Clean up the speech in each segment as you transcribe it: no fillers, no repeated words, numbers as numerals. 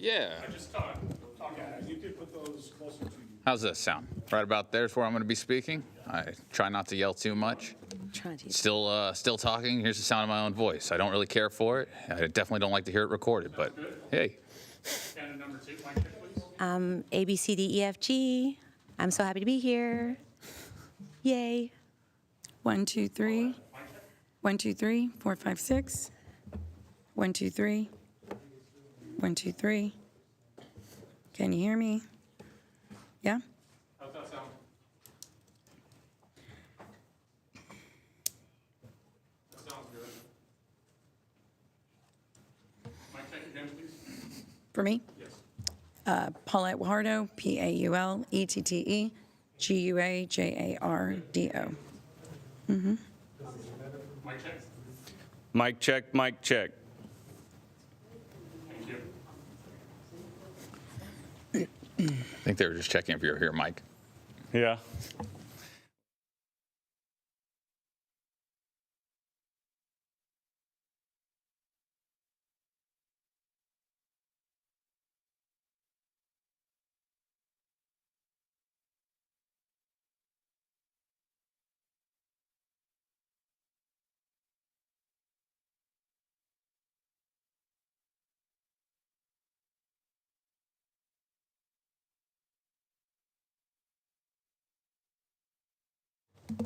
Yeah. I just talk at it. You could put those closer to you. How's this sound? Right about there's where I'm going to be speaking. I try not to yell too much. Still talking. Here's the sound of my own voice. I don't really care for it. I definitely don't like to hear it recorded, but hey. And number 2, mic check, please. A, B, C, D, E, F, G. I'm so happy to be here. Yay. 1, 2, 3. 1, 2, 3, 4, 5, 6. 1, 2, 3. 1, 2, 3. Can you hear me? Yeah? How's that sound? That sounds good. Mic check again, please. For me? Yes. Paulette Guajardo, P-A-U-L-E-T-T-E, G-U-A-J-A-R-D-O. Mic check. Mic check, mic check. Thank you. I think they were just checking if you're here, Mike. Yeah.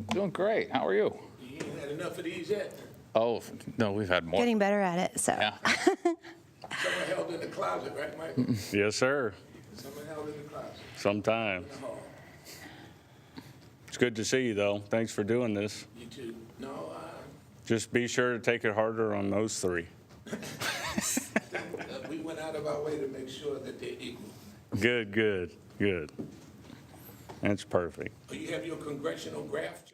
Doing great. How are you? You ain't had enough of these yet? Oh, no, we've had more. Getting better at it, so. Yeah. Someone held in the closet, right, Mike? Yes, sir. Someone held in the closet. Sometime. In the hall. It's good to see you, though. Thanks for doing this. You too. No, Just be sure to take it harder on those 3. we went out of our way to make sure that they're equal. Good, good, good. That's perfect. Oh, you have your congressional graph chart?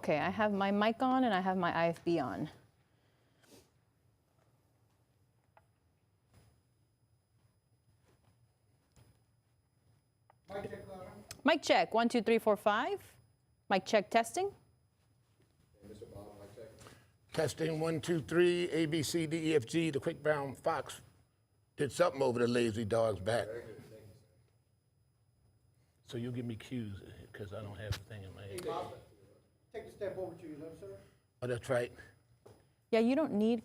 Okay, I have my mic on and I have my IFB on. Mic check, 1, 2, 3, 4, 5. Mic check, testing. Testing 1, 2, 3, A, B, C, D, E, F, G. The quick brown fox did something over the lazy dog's back. So you'll give me cues because I don't have the thing in my head. Take a step over to your left, sir. Oh, that's right. Yeah, you don't need,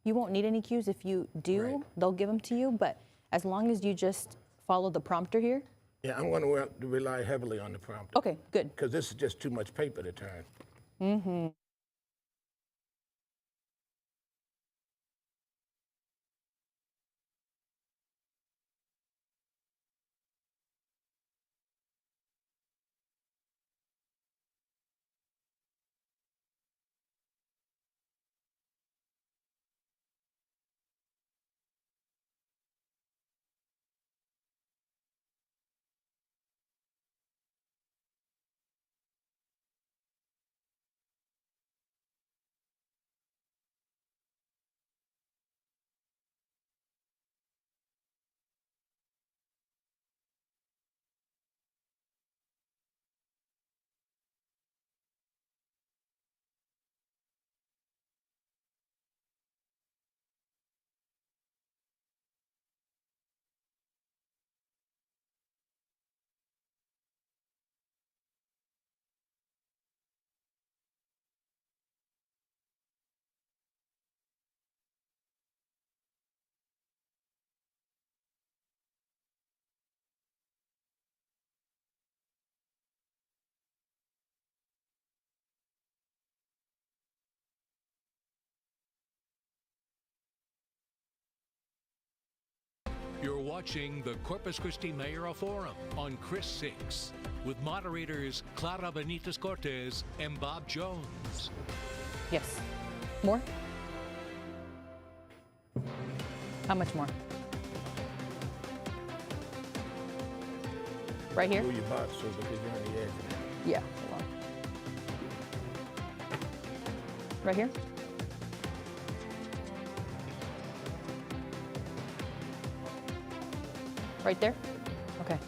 you won't need any cues. If you do, Right. they'll give them to you, but as long as you just follow the prompter here. Yeah, I'm going to rely heavily on the prompter Okay, good. because this is just too much paper to turn. You're watching the Corpus Christi Mayoral Forum on KRIS 6 with moderators Clara Benitez-Cortez and Bob Jones. Yes. More? How much more? Right here? Move your box so because you're on the edge. Yeah, hold on. Right here? Right there? Okay.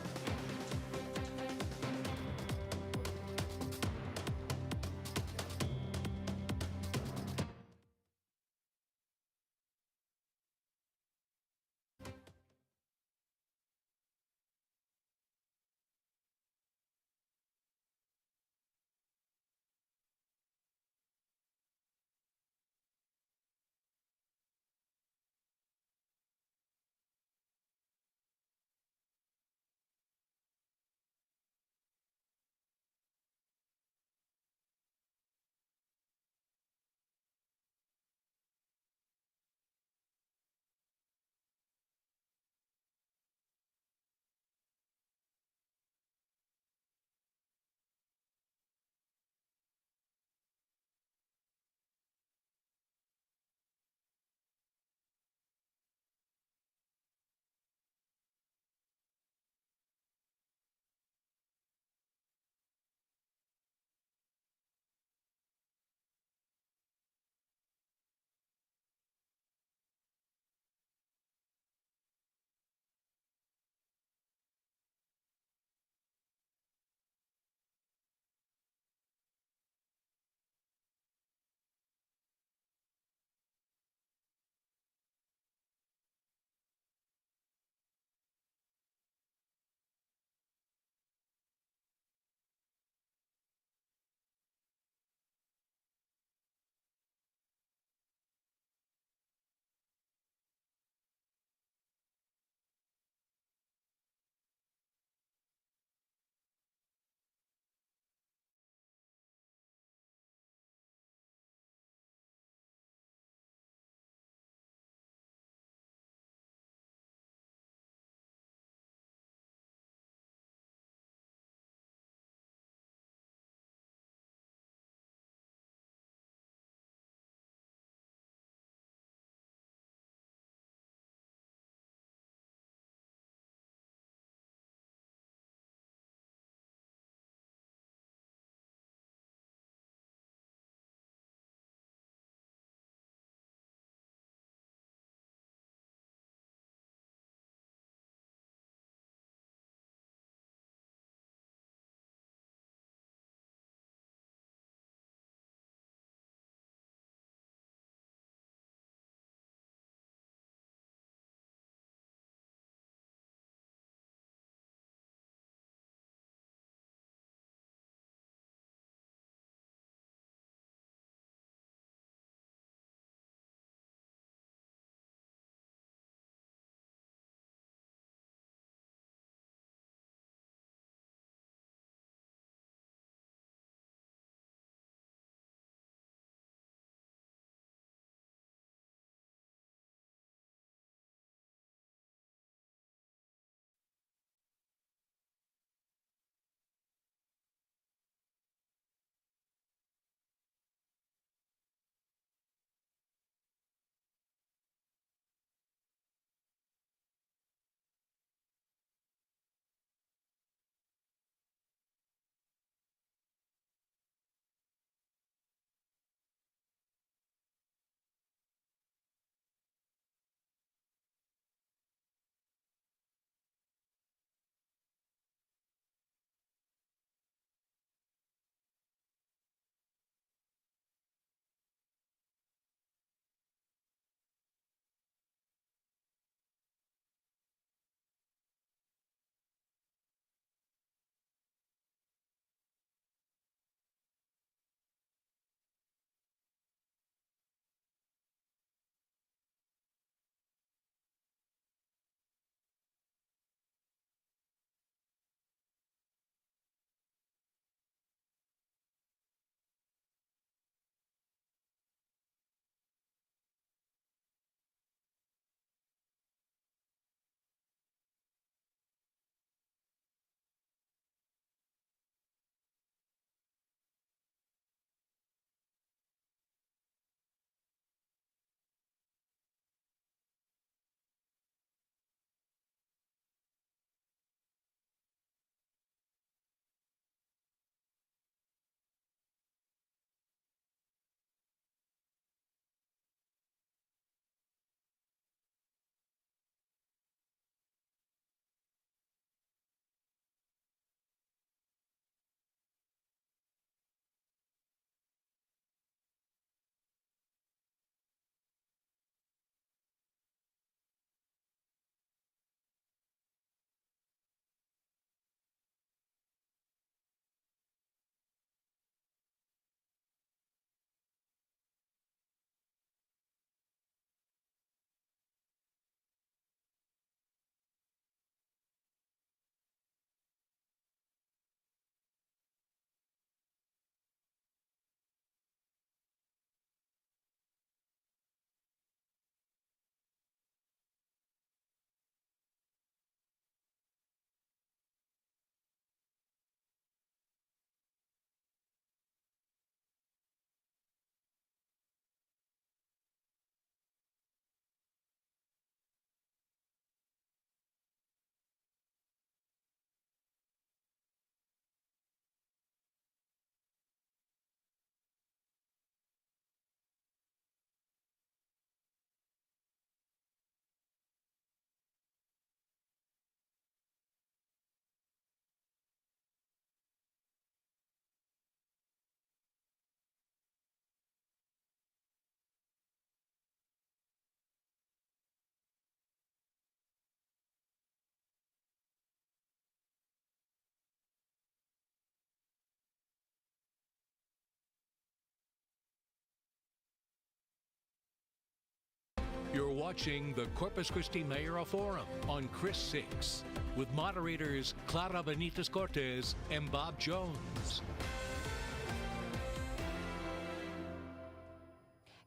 You're watching the Corpus Christi Mayoral Forum on KRIS 6 with moderators Clara Benitez-Cortez and Bob Jones.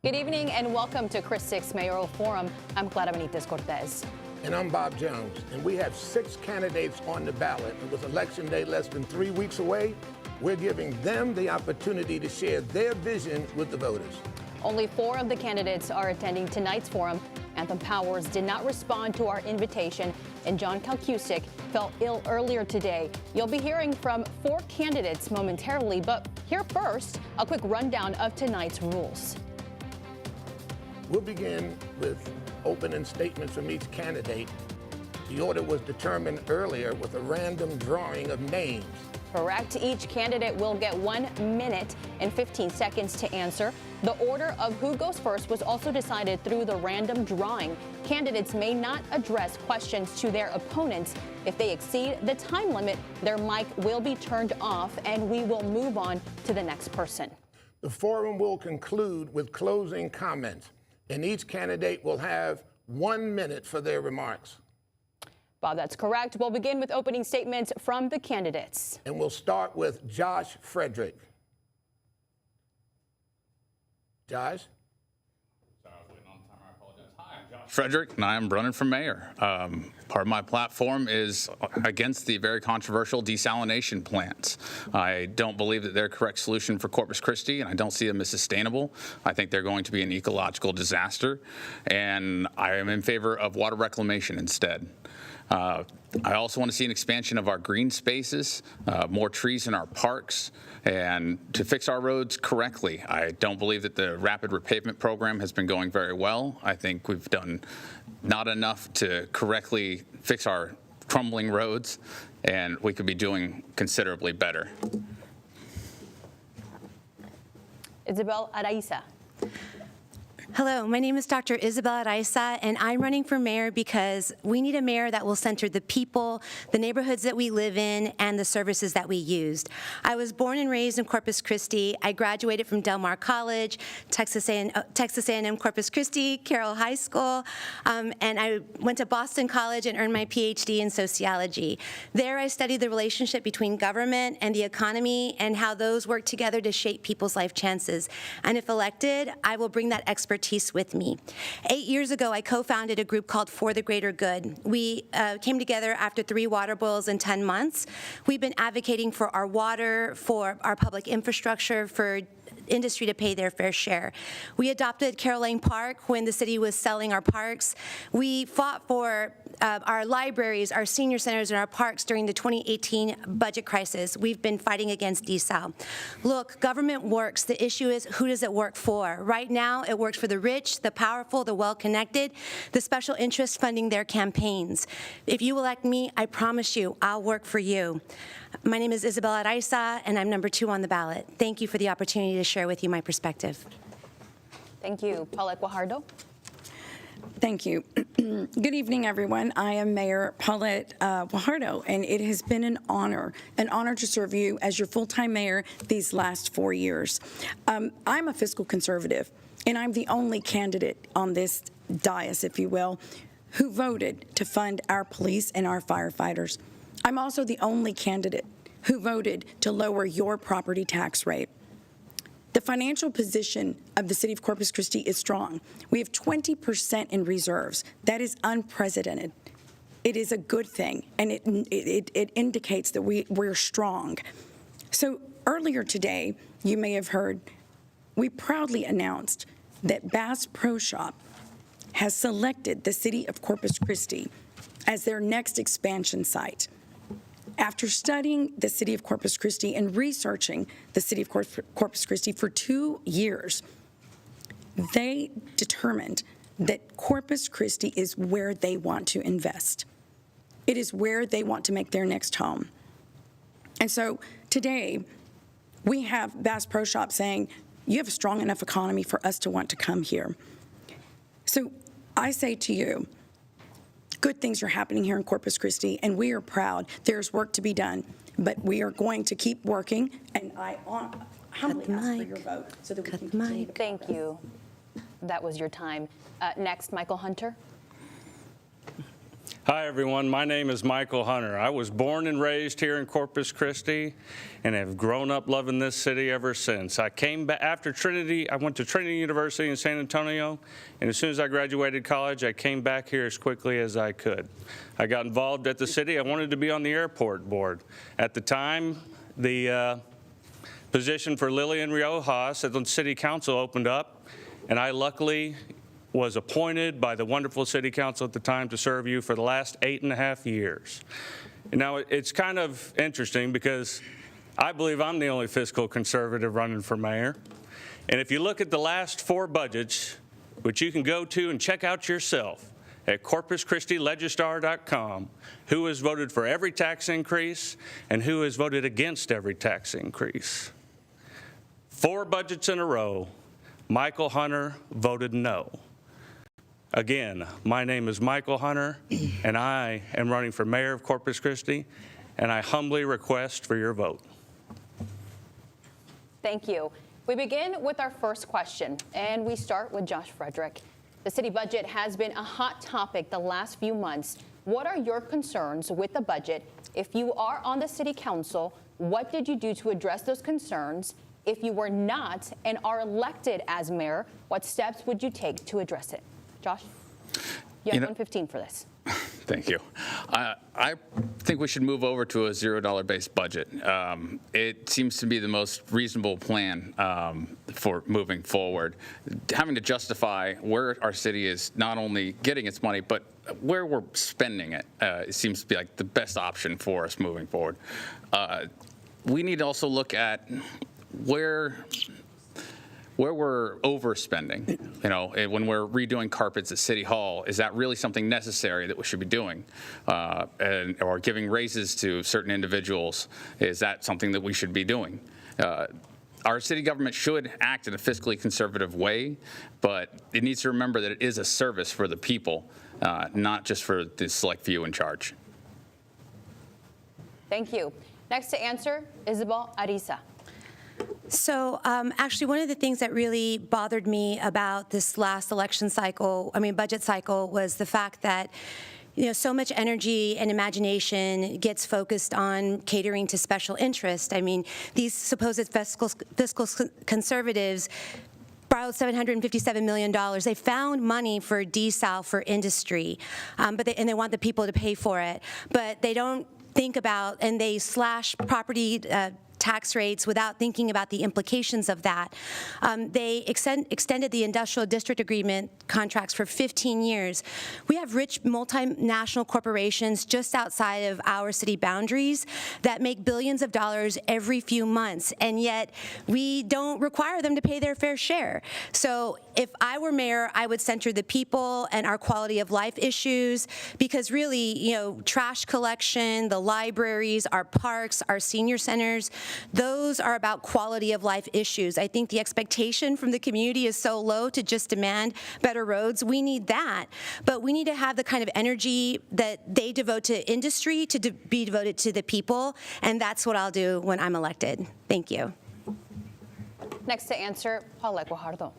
Good evening and welcome to KRIS 6 Mayoral Forum. I'm Clara Benitez-Cortez. And I'm Bob Jones. And we have 6 candidates on the ballot. And with Election Day less than 3 weeks away, we're giving them the opportunity to share their vision with the voters. Only 4 of the candidates are attending tonight's forum. Anthem Powers did not respond to our invitation, and John Kalkusik fell ill earlier today. You'll be hearing from 4 candidates momentarily, but here first, a quick rundown of tonight's rules. We'll begin with opening statements from each candidate. The order was determined earlier with a random drawing of names. Correct. Each candidate will get 1 minute and 15 seconds to answer. The order of who goes first was also decided through the random drawing. Candidates may not address questions to their opponents. If they exceed the time limit, their mic will be turned off and we will move on to the next person. The forum will conclude with closing comments, and each candidate will have 1 minute for their remarks. Bob, that's correct. We'll begin with opening statements from the candidates. And we'll start with Josh Fraedrick. Josh? Fraedrick, and I am running for mayor. Part of my platform is against the very controversial desalination plants. I don't believe that they're a correct solution for Corpus Christi, and I don't see them as sustainable. I think they're going to be an ecological disaster, and I am in favor of water reclamation instead. I also want to see an expansion of our green spaces, more trees in our parks, and to fix our roads correctly. I don't believe that the rapid repavement program has been going very well. I think we've done not enough to correctly fix our crumbling roads, and we could be doing considerably better. Isabel Araiza. Hello, my name is Dr. Isabel Araiza, and I'm running for mayor because we need a mayor that will center the people, the neighborhoods that we live in, and the services that we used. I was born and raised in Corpus Christi. I graduated from Del Mar College, Texas A&M Corpus Christi, Carroll High School, and I went to Boston College and earned my PhD in sociology. There I studied the relationship between government and the economy and how those work together to shape people's life chances. And if elected, I will bring that expertise with me. 8 years ago, I co-founded a group called For the Greater Good. We came together after 3 water boils in 10 months. We've been advocating for our water, for our public infrastructure, for industry to pay their fair share. We adopted Carroll Lane Park when the city was selling our parks. We fought for our libraries, our senior centers, and our parks during the 2018 budget crisis. We've been fighting against desal. Look, government works. The issue is, who does it work for? Right now, it works for the rich, the powerful, the well-connected, the special interests funding their campaigns. If you elect me, I promise you, I'll work for you. My name is Isabel Araiza, and I'm number 2 on the ballot. Thank you for the opportunity to share with you my perspective. Thank you. Paulette Guajardo. Thank you. Good evening, everyone. I am Mayor Paulette Guajardo, and it has been an honor to serve you as your full-time mayor these last 4 years. I'm a fiscal conservative, and I'm the only candidate on this dais, if you will, who voted to fund our police and our firefighters. I'm also the only candidate who voted to lower your property tax rate. The financial position of the city of Corpus Christi is strong. We have 20% in reserves. That is unprecedented. It is a good thing, and it indicates that we're strong. So earlier today, you may have heard, we proudly announced that Bass Pro Shop has selected the city of Corpus Christi as their next expansion site. After studying the city of Corpus Christi and researching the city of Corpus Christi for 2 years, they determined that Corpus Christi is where they want to invest. It is where they want to make their next home. And so today, we have Bass Pro Shop saying, you have a strong enough economy for us to want to come here. So I say to you, good things are happening here in Corpus Christi, and we are proud. There's work to be done, but we are going to keep working, and I humbly ask for your vote so that we can continue. Thank you. that was your time. Next, Michael Hunter. Hi, everyone. My name is Michael Hunter. I was born and raised here in Corpus Christi and have grown up loving this city ever since. I came back after Trinity. I went to Trinity University in San Antonio, and as soon as I graduated college, I came back here as quickly as I could. I got involved at the city. I wanted to be on the airport board. At the time, the position for Lillian Riojas at the city council opened up, and I luckily was appointed by the wonderful city council at the time to serve you for the last 8.5 years. And now it's kind of interesting because I believe I'm the only fiscal conservative running for mayor. And if you look at the last 4 budgets, which you can go to and check out yourself at corpuschristilegistar.com, who has voted for every tax increase and who has voted against every tax increase. 4 budgets in a row, Michael Hunter voted no. Again, my name is Michael Hunter, and I am running for mayor of Corpus Christi, and I humbly request for your vote. Thank you. We begin with our first question, and we start with Josh Fraedrick. The city budget has been a hot topic the last few months. What are your concerns with the budget? If you are on the city council, what did you do to address those concerns? If you were not and are elected as mayor, what steps would you take to address it? Josh, you have 1:15 for this. Thank you. I think we should move over to a $0 based budget. It seems to be the most reasonable plan for moving forward. Having to justify where our city is not only getting its money, but where we're spending it, it seems to be like the best option for us moving forward. We need to also look at where we're overspending. You know, when we're redoing carpets at City Hall, is that really something necessary that we should be doing? Or giving raises to certain individuals, is that something that we should be doing? Our city government should act in a fiscally conservative way, but it needs to remember that it is a service for the people, not just for the select few in charge. Thank you. Next to answer, Isabel Araiza. So actually, one of the things that really bothered me about this last budget cycle, was the fact that so much energy and imagination gets focused on catering to special interest. I mean, these supposed fiscal conservatives borrowed $757 million. They found money for desal for industry, and they want the people to pay for it. But they don't think about, and they slash property tax rates without thinking about the implications of that. They extended the industrial district agreement contracts for 15 years. We have rich multinational corporations just outside of our city boundaries that make billions of dollars every few months, and yet we don't require them to pay their fair share. So if I were mayor, I would center the people and our quality of life issues, because really, trash collection, the libraries, our parks, our senior centers, those are about quality of life issues. I think the expectation from the community is so low to just demand better roads. We need that, but we need to have the kind of energy that they devote to industry to be devoted to the people, and that's what I'll do when I'm elected. Thank you. Next to answer, Paulette Guajardo.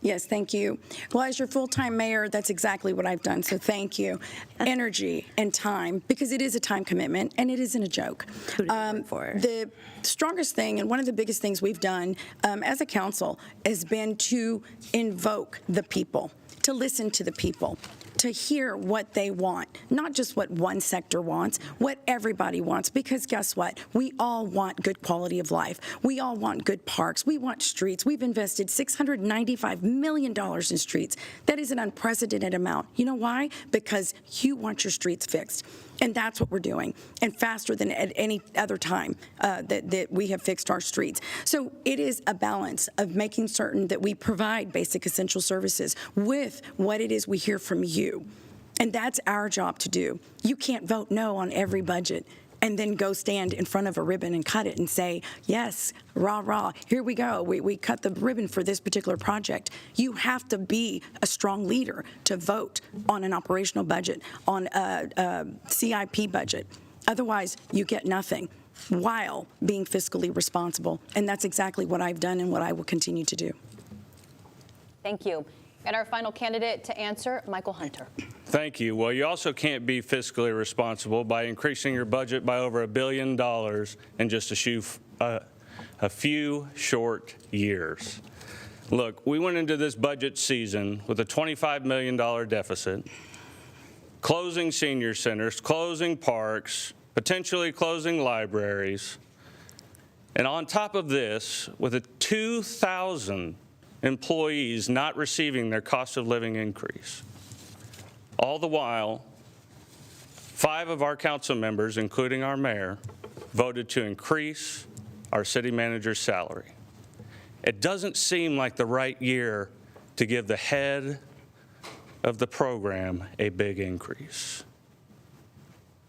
Yes, thank you. Well, as your full-time mayor, that's exactly what I've done, so thank you. Energy and time, because it is a time commitment, and it isn't a joke. The strongest thing, and one of the biggest things we've done as a council, has been to invoke the people, to listen to the people, to hear what they want, not just what one sector wants, what everybody wants, because guess what? We all want good quality of life. We all want good parks. We want streets. We've invested $695 million in streets. That is an unprecedented amount. You know why? Because you want your streets fixed. And that's what we're doing, and faster than at any other time that we have fixed our streets. So it is a balance of making certain that we provide basic essential services with what it is we hear from you. And that's our job to do. You can't vote no on every budget and then go stand in front of a ribbon and cut it and say, yes, rah, rah, here we go. We cut the ribbon for this particular project. You have to be a strong leader to vote on an operational budget, on a CIP budget. Otherwise, you get nothing while being fiscally responsible. And that's exactly what I've done and what I will continue to do. Thank you. And our final candidate to answer, Michael Hunter. Thank you. Well, you also can't be fiscally responsible by increasing your budget by over $1 billion in just a few short years. Look, we went into this budget season with a $25 million deficit, closing senior centers, closing parks, potentially closing libraries, and on top of this, with a 2,000 employees not receiving their cost of living increase. All the while, 5 of our council members, including our mayor, voted to increase our city manager's salary. It doesn't seem like the right year to give the head of the program a big increase.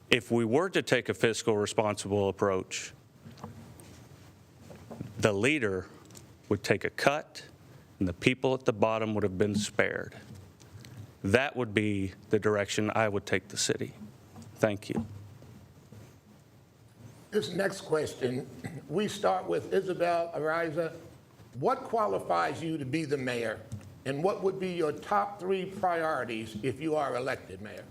If we were to take a fiscal responsible approach, the leader would take a cut and the people at the bottom would have been spared. That would be the direction I would take the city. Thank you. This next question, we start with Isabel Araiza. What qualifies you to be the mayor? And what would be your top 3 priorities if you are elected mayor?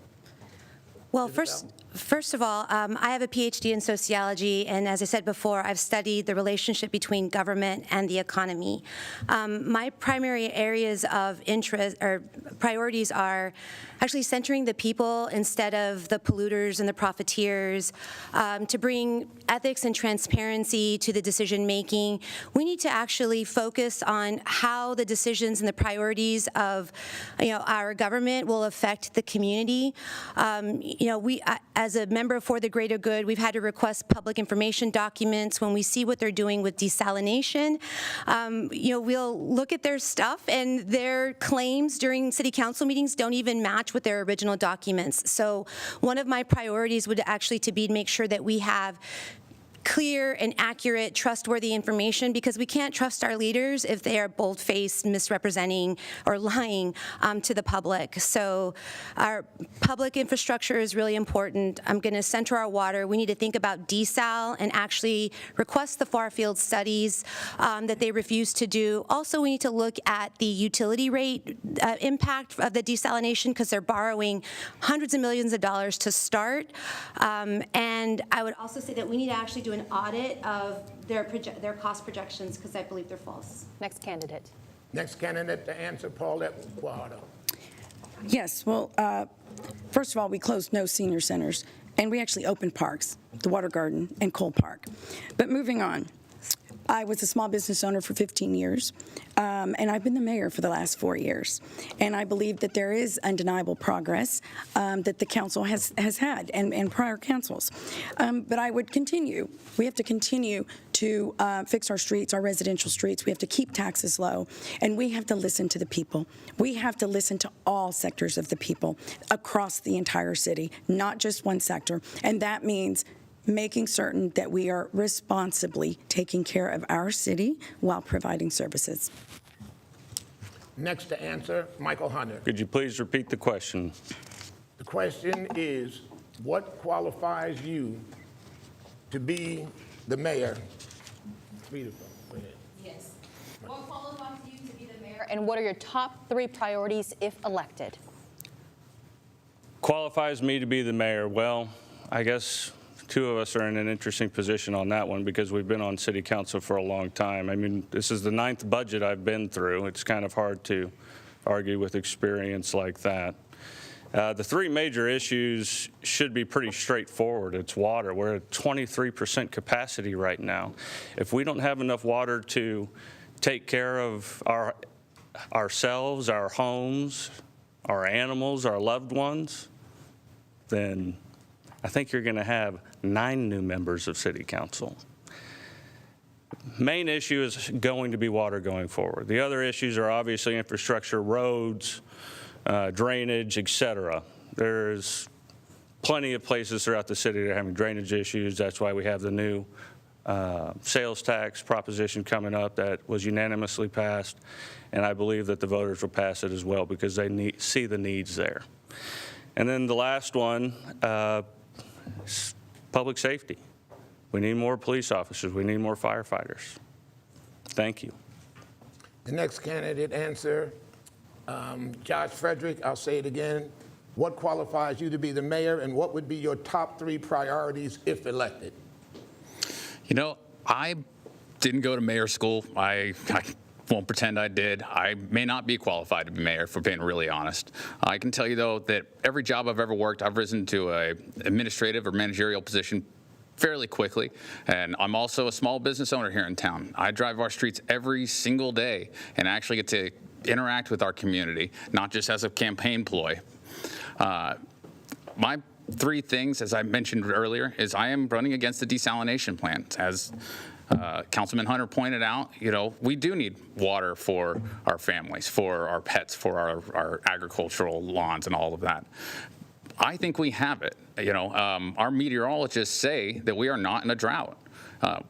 Well, first of all, I have a PhD in sociology, and as I said before, I've studied the relationship between government and the economy. My primary areas of interest or priorities are actually centering the people instead of the polluters and the profiteers, to bring ethics and transparency to the decision making. We need to actually focus on how the decisions and the priorities of our government will affect the community. As a member for the greater good, we've had to request public information documents when we see what they're doing with desalination. We'll look at their stuff, and their claims during city council meetings don't even match with their original documents. So one of my priorities would actually to be to make sure that we have clear and accurate, trustworthy information, because we can't trust our leaders if they are bold-faced, misrepresenting, or lying to the public. So our public infrastructure is really important. I'm going to center our water. We need to think about desal and actually request the far-field studies that they refuse to do. Also, we need to look at the utility rate impact of the desalination, because they're borrowing hundreds of millions of dollars to start. And I would also say that we need to actually do an audit of their cost projections, because I believe they're false. Next candidate. Next candidate to answer, Paulette Guajardo. Yes, well, first of all, we closed no senior centers, and we actually opened parks, the Water Garden and Cole Park. But moving on, I was a small business owner for 15 years, and I've been the mayor for the last 4 years. And I believe that there is undeniable progress that the council has had, and prior councils. But I would continue. We have to continue to fix our streets, our residential streets. We have to keep taxes low, and we have to listen to the people. We have to listen to all sectors of the people across the entire city, not just one sector. And that means making certain that we are responsibly taking care of our city while providing services. Next to answer, Michael Hunter. Could you please repeat the question? The question is, what qualifies you to be the mayor? Read it. Go ahead. Yes. What qualifies you to be the mayor, and what are your top 3 priorities if elected? Qualifies me to be the mayor? Well, I guess 2 of us are in an interesting position on that one, because we've been on city council for a long time. I mean, this is the 9th budget I've been through. It's kind of hard to argue with experience like that. The 3 major issues should be pretty straightforward. It's water. We're at 23% capacity right now. If we don't have enough water to take care of ourselves, our homes, our animals, our loved ones, then I think you're going to have 9 new members of city council. Main issue is going to be water going forward. The other issues are obviously infrastructure, roads, drainage, et cetera. There's plenty of places throughout the city that are having drainage issues. That's why we have the new sales tax proposition coming up that was unanimously passed, and I believe that the voters will pass it as well, because they see the needs there. And then the last one, public safety. We need more police officers. We need more firefighters. Thank you. The next candidate answer, Josh Fraedrick, I'll say it again. What qualifies you to be the mayor, and what would be your top 3 priorities if elected? You know, I didn't go to mayor school. I won't pretend I did. I may not be qualified to be mayor, for being really honest. I can tell you, though, that every job I've ever worked, I've risen to an administrative or managerial position fairly quickly. And I'm also a small business owner here in town. I drive our streets every single day and actually get to interact with our community, not just as a campaign ploy. My 3 things, as I mentioned earlier, is I am running against the desalination plant. As Councilman Hunter pointed out, you know, we do need water for our families, for our pets, for our agricultural lawns and all of that. I think we have it. You know, our meteorologists say that we are not in a drought.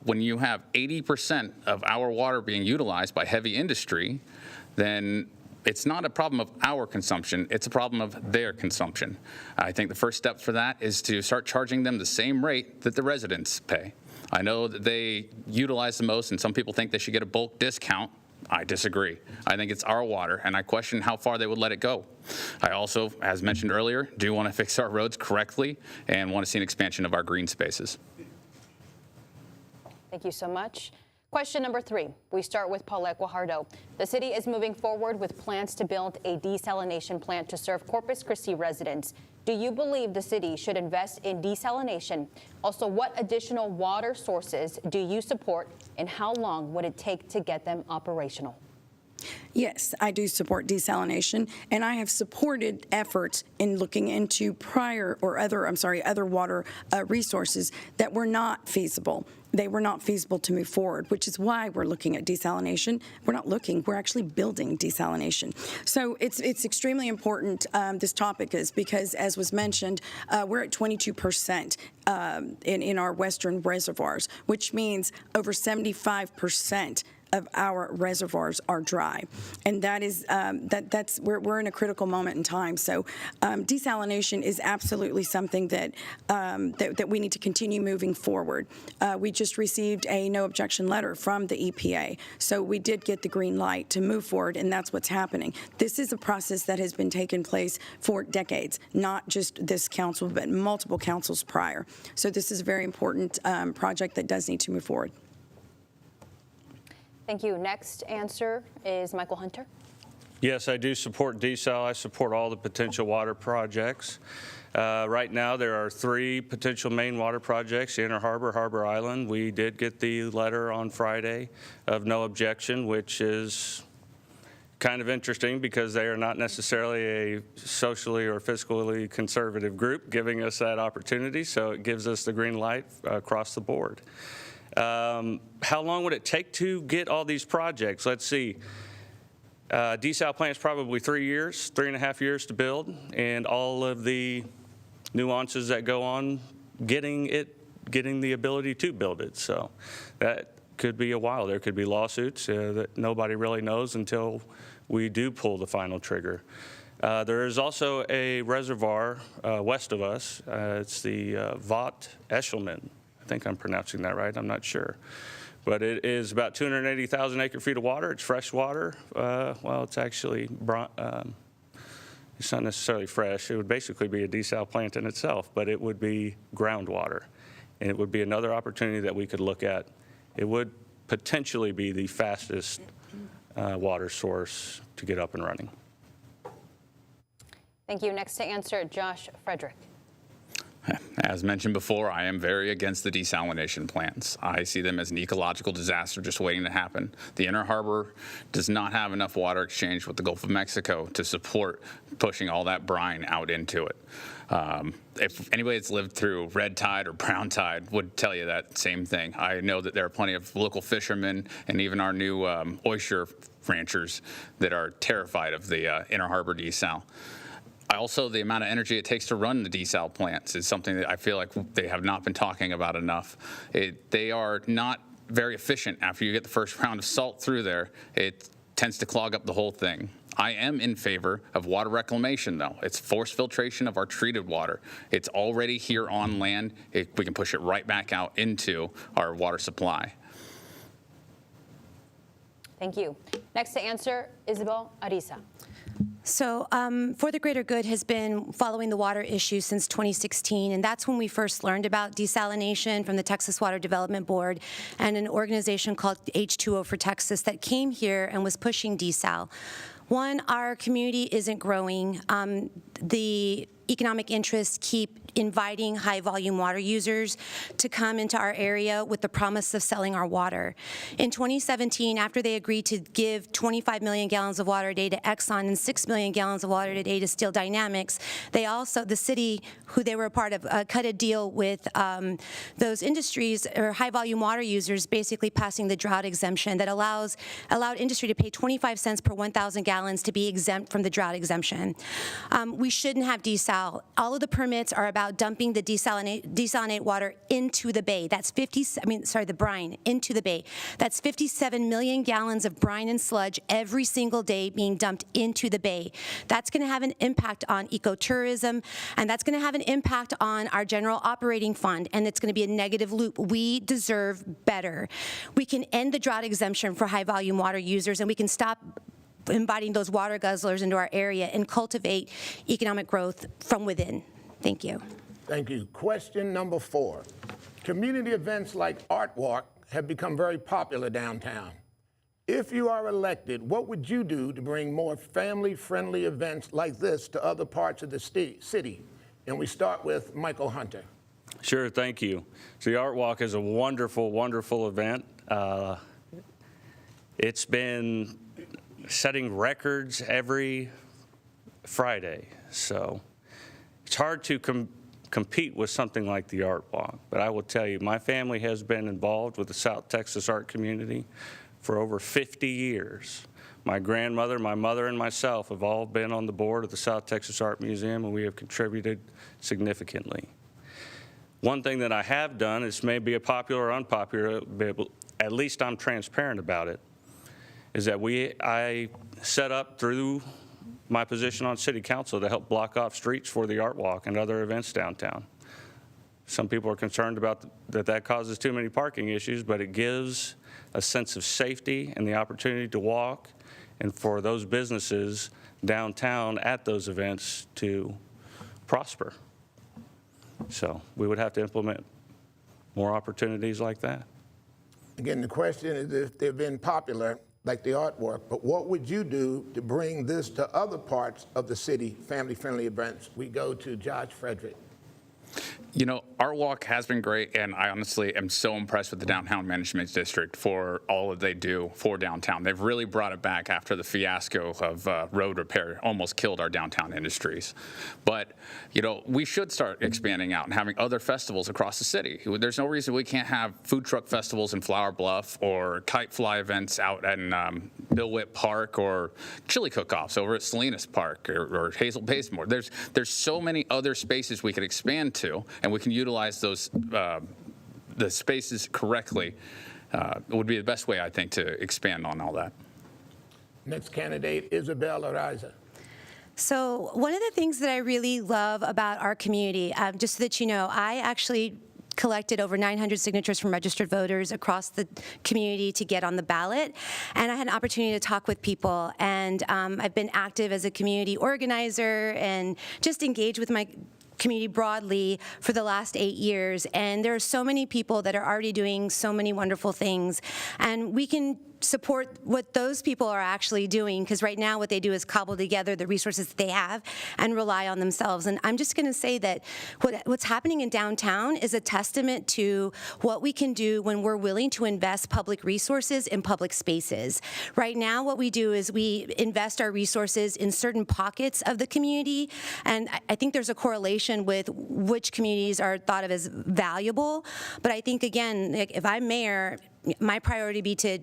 When you have 80% of our water being utilized by heavy industry, then it's not a problem of our consumption, it's a problem of their consumption. I think the first step for that is to start charging them the same rate that the residents pay. I know that they utilize the most, and some people think they should get a bulk discount. I disagree. I think it's our water, and I question how far they would let it go. I also, as mentioned earlier, do want to fix our roads correctly and want to see an expansion of our green spaces. Thank you so much. Question number 3. We start with Paulette Guajardo. The city is moving forward with plans to build a desalination plant to serve Corpus Christi residents. Do you believe the city should invest in desalination? Also, what additional water sources do you support, and how long would it take to get them operational? Yes, I do support desalination, and I have supported efforts in looking into other water resources that were not feasible. They were not feasible to move forward, which is why we're looking at desalination. We're actually building desalination. So it's extremely important, this topic is, because as was mentioned, we're at 22% in our western reservoirs, which means over 75% of our reservoirs are dry, and that is we're in a critical moment in time. So desalination is absolutely something that that we need to continue moving forward. We just received a no objection letter from the EPA, so we did get the green light to move forward, and that's what's happening. This is a process that has been taking place for decades, not just this council, but multiple councils prior. So this is a very important project that does need to move forward. Thank you. Next answer is Michael Hunter. Yes, I do support desal. I support all the potential water projects. Right now, there are 3 potential main water projects, Inner Harbor, Harbor Island. We did get the letter on Friday of no objection, which is kind of interesting because they are not necessarily a socially or fiscally conservative group giving us that opportunity, so it gives us the green light across the board. How long would it take to get all these projects? Let's see. Desal plant's probably 3.5 years to build, and all of the nuances that go on getting the ability to build it. So that could be a while. There could be lawsuits that nobody really knows until we do pull the final trigger. There is also a reservoir west of us. It's the Vought Eshelman. I think I'm pronouncing that right. I'm not sure. But it is about 280,000 acre-feet of water. It's fresh water. Well, it's actually, it's not necessarily fresh. It would basically be a desal plant in itself, but it would be groundwater. And it would be another opportunity that we could look at. It would potentially be the fastest water source to get up and running. Thank you. Next to answer, Josh Fraedrick. As mentioned before, I am very against the desalination plants. I see them as an ecological disaster just waiting to happen. The Inner Harbor does not have enough water exchange with the Gulf of Mexico to support pushing all that brine out into it. If anybody that's lived through red tide or brown tide would tell you that same thing. I know that there are plenty of local fishermen and even our new oyster ranchers that are terrified of the Inner Harbor desal. Also, the amount of energy it takes to run the desal plants is something that I feel like they have not been talking about enough. They are not very efficient after you get the first round of salt through there. It tends to clog up the whole thing. I am in favor of water reclamation, though. It's forced filtration of our treated water. It's already here on land. We can push it right back out into our water supply. Thank you. Next to answer, Isabel Araiza. So For the Greater Good has been following the water issue since 2016, and that's when we first learned about desalination from the Texas Water Development Board and an organization called H2O for Texas that came here and was pushing desal. One, our community isn't growing. The economic interests keep inviting high-volume water users to come into our area with the promise of selling our water. In 2017, after they agreed to give 25 million gallons of water a day to Exxon and 6 million gallons of water a day to Steel Dynamics, they also, the city, who they were a part of, cut a deal with those industries or high-volume water users, basically passing the drought exemption that allowed industry to pay 25 cents per 1,000 gallons to be exempt from the drought exemption. We shouldn't have desal. All of the permits are about dumping the desalinate water into the bay. That's the brine into the bay. That's 57 million gallons of brine and sludge every single day being dumped into the bay. That's going to have an impact on ecotourism, and that's going to have an impact on our general operating fund, and it's going to be a negative loop. We deserve better. We can end the drought exemption for high-volume water users, and we can stop inviting those water guzzlers into our area and cultivate economic growth from within. Thank you. Thank you. Question number 4. Community events like Art Walk have become very popular downtown. If you are elected, what would you do to bring more family-friendly events like this to other parts of the city? And we start with Michael Hunter. Sure, thank you. So the Art Walk is a wonderful, wonderful event. It's been setting records every Friday, so it's hard to compete with something like the Art Walk. But I will tell you, my family has been involved with the South Texas art community for over 50 years. My grandmother, my mother, and myself have all been on the board of the South Texas Art Museum, and we have contributed significantly. One thing that I have done, is maybe a popular or unpopular, but at least I'm transparent about it, is that I set up through my position on city council to help block off streets for the Art Walk and other events downtown. Some people are concerned about that causes too many parking issues, but it gives a sense of safety and the opportunity to walk, and for those businesses downtown at those events to prosper. So we would have to implement more opportunities like that. Again, the question is if they've been popular, like the artwork, but what would you do to bring this to other parts of the city, family-friendly events? We go to Judge Fraedrick. You know, Art Walk has been great, and I honestly am so impressed with the Downtown Management District for all that they do for downtown. They've really brought it back after the fiasco of road repair almost killed our downtown industries. But, you know, we should start expanding out and having other festivals across the city. There's no reason we can't have food truck festivals in Flower Bluff or kite fly events out in Bill Witt Park or chili cook-offs over at Salinas Park or Hazel Bazemore. There's so many other spaces we could expand to, and we can utilize those the spaces correctly. Would be the best way, I think, to expand on all that. Next candidate, Isabel Araiza. So one of the things that I really love about our community, just so that you know, I actually collected over 900 signatures from registered voters across the community to get on the ballot, and I had an opportunity to talk with people, and I've been active as a community organizer and just engage with my community broadly for the last 8 years, and there are so many people that are already doing so many wonderful things, and we can support what those people are actually doing, because right now what they do is cobble together the resources that they have and rely on themselves. And I'm just going to say that what's happening in downtown is a testament to what we can do when we're willing to invest public resources in public spaces. Right now what we do is we invest our resources in certain pockets of the community, and I think there's a correlation with which communities are thought of as valuable. But I think, again, if I'm mayor, my priority would be to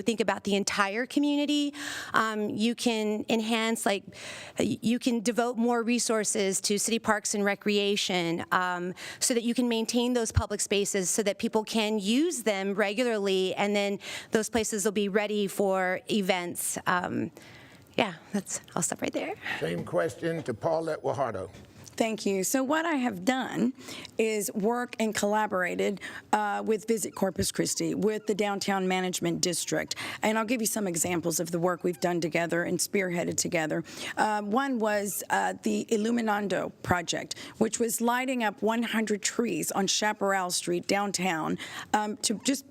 think about the entire community. You can enhance, you can devote more resources to city parks and recreation so that you can maintain those public spaces so that people can use them regularly, and then those places will be ready for events. Yeah, I'll stop right there. Same question to Paulette Guajardo. Thank you. So what I have done is work and collaborated with Visit Corpus Christi, with the Downtown Management District. And I'll give you some examples of the work we've done together and spearheaded together. One was the Illuminando project, which was lighting up 100 trees on Chaparral Street downtown to just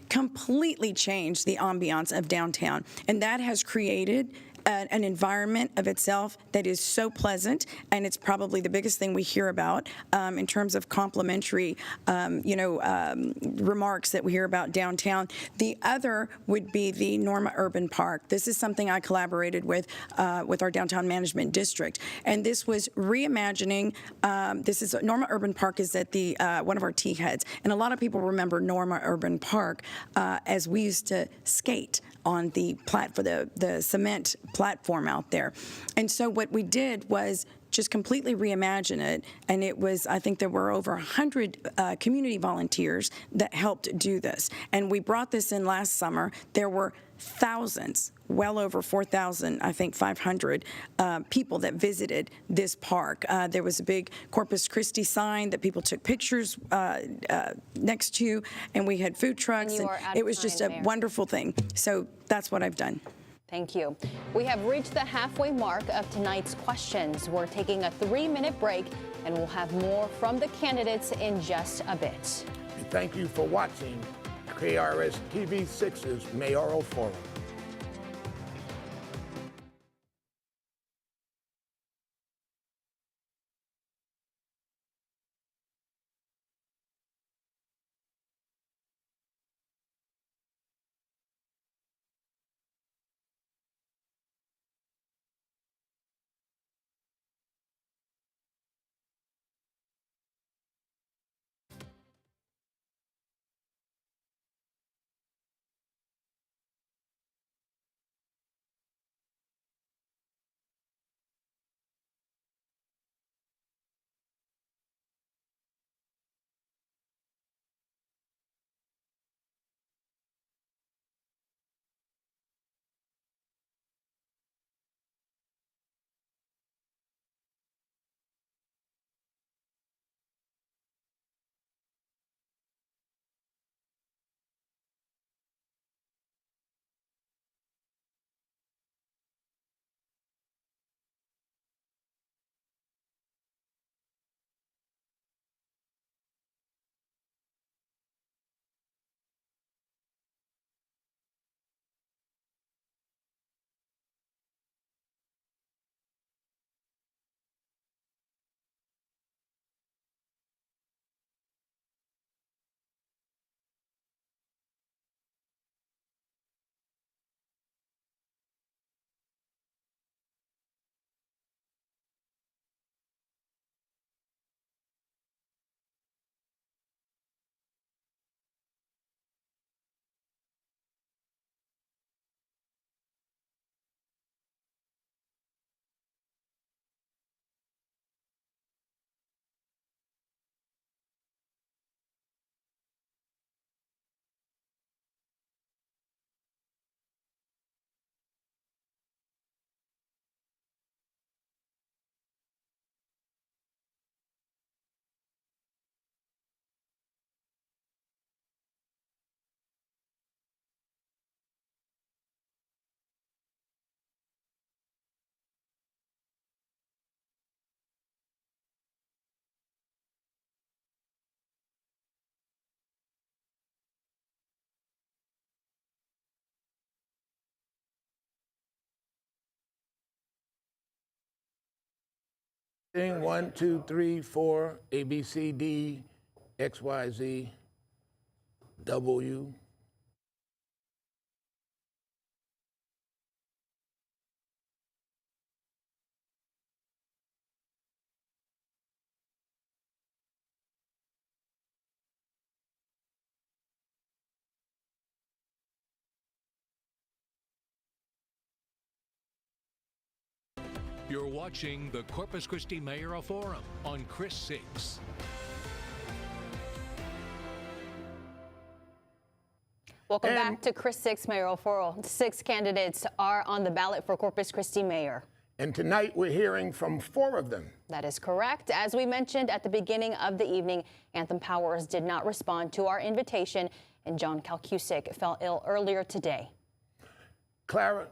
completely change the ambiance of downtown. And that has created an environment of itself that is so pleasant, and it's probably the biggest thing we hear about in terms of complimentary, remarks that we hear about downtown. The other would be the Norma Urban Park. This is something I collaborated with our Downtown Management District, and this was reimagining. Norma Urban Park is at the one of our T heads, and a lot of people remember Norma Urban Park as we used to skate on the the cement platform out there. And so what we did was just completely reimagine it, and it was, I think there were over 100 community volunteers that helped do this. And we brought this in last summer. There were thousands, well over 4,000, I think 500 people that visited this park. There was a big Corpus Christi sign that people took pictures next to, and we had food trucks, and it was just a wonderful thing. So that's what I've done. Thank you. We have reached the halfway mark of tonight's questions. We're taking a 3-minute break, and we'll have more from the candidates in just a bit. Thank you for watching KRIS TV 6's Mayoral Forum. Thing 1, 2, 3, 4, A, B, C, D, X, Y, Z, W. You're watching the Corpus Christi Mayoral Forum on KRIS 6. Welcome back to KRIS 6 Mayoral Forum. 6 candidates are on the ballot for Corpus Christi mayor. And tonight we're hearing from 4 of them. That is correct. As we mentioned at the beginning of the evening, Anthem Powers did not respond to our invitation, and John Kalkusik fell ill earlier today. Clara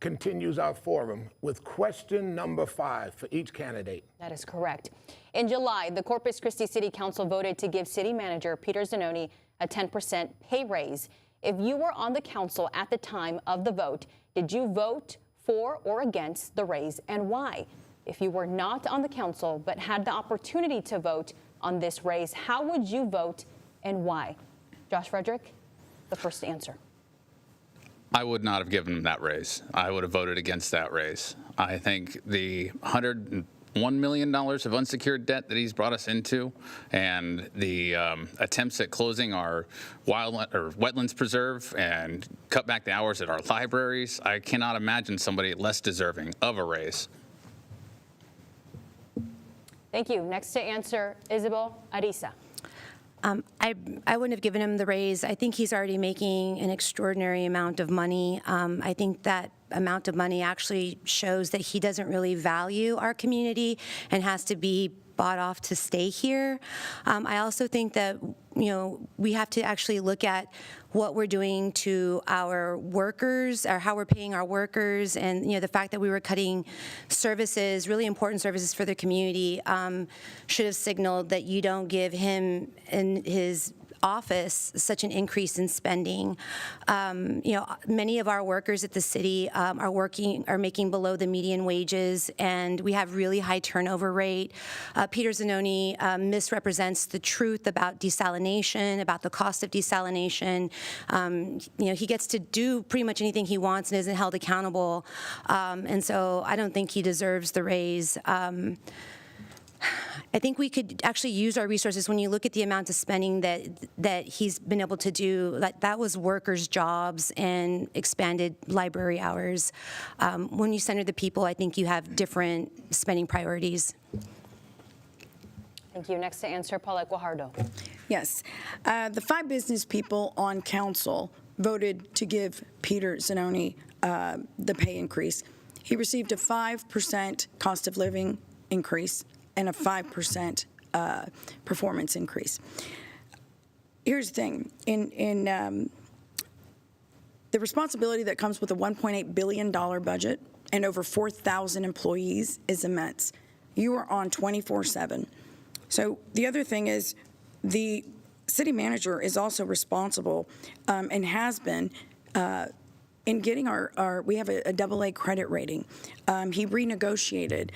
continues our forum with question number 5 for each candidate. That is correct. In July, the Corpus Christi City Council voted to give City Manager Peter Zanoni a 10% pay raise. If you were on the council at the time of the vote, did you vote for or against the raise, and why? If you were not on the council but had the opportunity to vote on this raise, how would you vote and why? Josh Fraedrick, the first to answer. I would not have given him that raise. I would have voted against that raise. I think the $101 million of unsecured debt that he's brought us into, and the attempts at closing our wetlands preserve and cut back the hours at our libraries, I cannot imagine somebody less deserving of a raise. Thank you. Next to answer, Isabel Araiza. I wouldn't have given him the raise. I think he's already making an extraordinary amount of money. I think that amount of money actually shows that he doesn't really value our community and has to be bought off to stay here. I also think that, we have to actually look at what we're doing to our workers, or how we're paying our workers, and the fact that we were cutting services, really important services for the community, should have signaled that you don't give him and his office such an increase in spending. Many of our workers at the city are making below the median wages, and we have really high turnover rate. Peter Zanoni misrepresents the truth about desalination, about the cost of desalination. He gets to do pretty much anything he wants and isn't held accountable, and so I don't think he deserves the raise. I think we could actually use our resources. When you look at the amount of spending that he's been able to do, that was workers' jobs and expanded library hours. When you center the people, I think you have different spending priorities. Thank you. Next to answer, Paulette Guajardo. Yes. The 5 business people on council voted to give Peter Zanoni the pay increase. He received a 5% cost of living increase and a 5% performance increase. Here's the thing. In the responsibility that comes with a $1.8 billion budget and over 4,000 employees is immense. You are on 24/7. So the other thing is the city manager is also responsible and has been in getting we have a AA credit rating. He renegotiated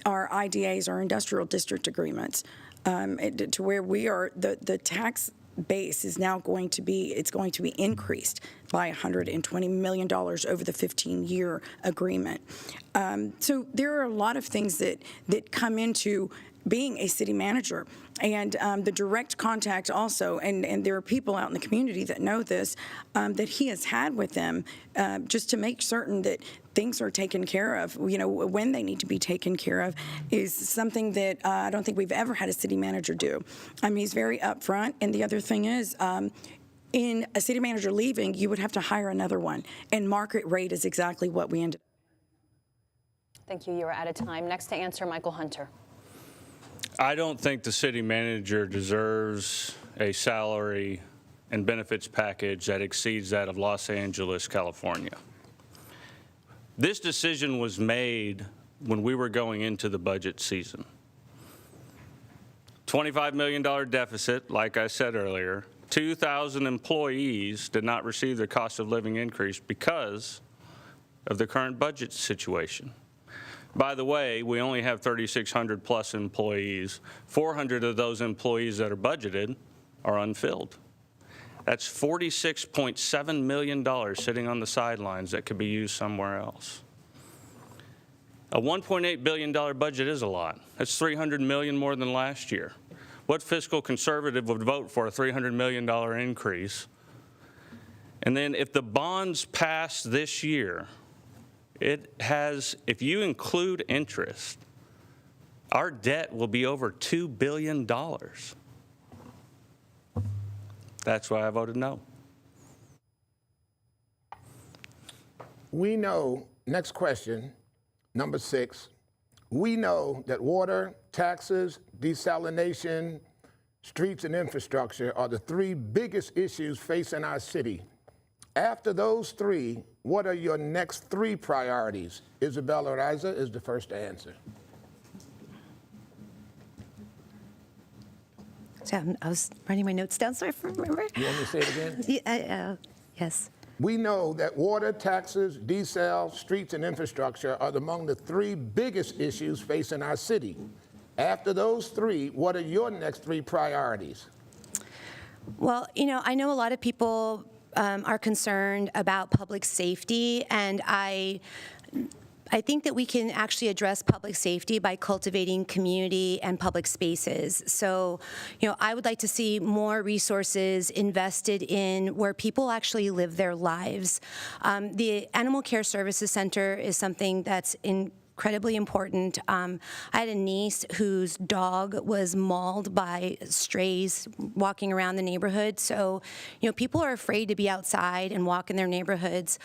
our IDAs, our industrial district agreements, to where we are, the tax base is now going to be increased by $120 million over the 15-year agreement. So there are a lot of things that come into being a city manager, and the direct contact also, and there are people out in the community that know this, that he has had with them, just to make certain that things are taken care of, when they need to be taken care of, is something that I don't think we've ever had a city manager do. He's very upfront, and the other thing is, in a city manager leaving, you would have to hire another one, and market rate is exactly what we ended up. Thank you. You're out of time. Next to answer, Michael Hunter. I don't think the city manager deserves a salary and benefits package that exceeds that of Los Angeles, California. This decision was made when we were going into the budget season. $25 million deficit, like I said earlier. 2,000 employees did not receive their cost of living increase because of the current budget situation. By the way, we only have 3,600 plus employees. 400 of those employees that are budgeted are unfilled. That's $46.7 million sitting on the sidelines that could be used somewhere else. A $1.8 billion budget is a lot. That's $300 million more than last year. What fiscal conservative would vote for a $300 million increase? And then if the bonds pass this year, it has, if you include interest, our debt will be over $2 billion. That's why I voted no. We know, next question, Number 6, we know that water, taxes, desalination, streets, and infrastructure are the 3 biggest issues facing our city. After those 3, what are your next 3 priorities? Isabel Araiza is the first to answer. So I was writing my notes down so I remember. You want me to say it again? Yes. We know that water, taxes, desal, streets, and infrastructure are among the 3 biggest issues facing our city. After those 3, what are your next 3 priorities? Well, you know, I know a lot of people are concerned about public safety, and I think that we can actually address public safety by cultivating community and public spaces. So, you know, I would like to see more resources invested in where people actually live their lives. The Animal Care Services Center is something that's incredibly important. I had a niece whose dog was mauled by strays walking around the neighborhood. So, you know, people are afraid to be outside and walk in their neighborhoods.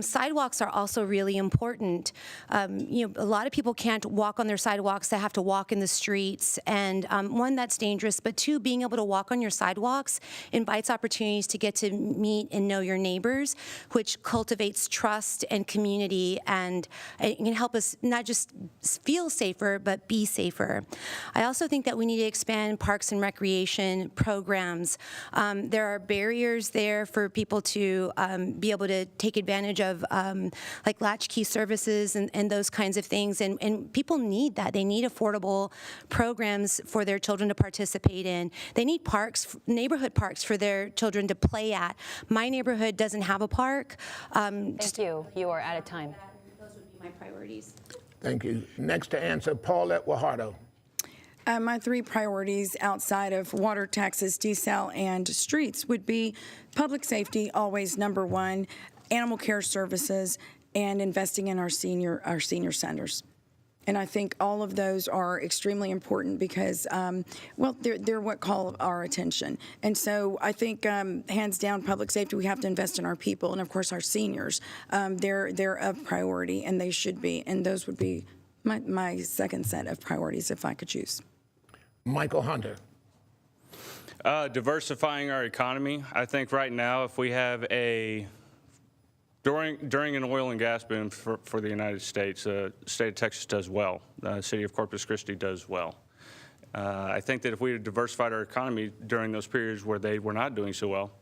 Sidewalks are also really important. You know, a lot of people can't walk on their sidewalks. They have to walk in the streets. And 1, that's dangerous. But 2, being able to walk on your sidewalks invites opportunities to get to meet and know your neighbors, which cultivates trust and community, and it can help us not just feel safer, but be safer. I also think that we need to expand parks and recreation programs. There are barriers there for people to be able to take advantage of like latchkey services and those kinds of things. And people need that. They need affordable programs for their children to participate in. They need parks, neighborhood parks for their children to play at. My neighborhood doesn't have a park. Thank you. You are out of time. Those would be my priorities. Thank you. Next to answer, Paulette Guajardo. My 3 priorities outside of water, taxes, desal, and streets would be public safety, always number 1, animal care services, and investing in our senior centers. And I think all of those are extremely important because, well, they're what call our attention. And so I think, hands down, public safety, we have to invest in our people, and of course our seniors. They're a priority, and they should be. And those would be my second set of priorities if I could choose. Michael Hunter. Diversifying our economy. I think right now, if we have during an oil and gas boom for the United States, the state of Texas does well. The city of Corpus Christi does well. I think that if we had diversified our economy during those periods where they were not doing so well,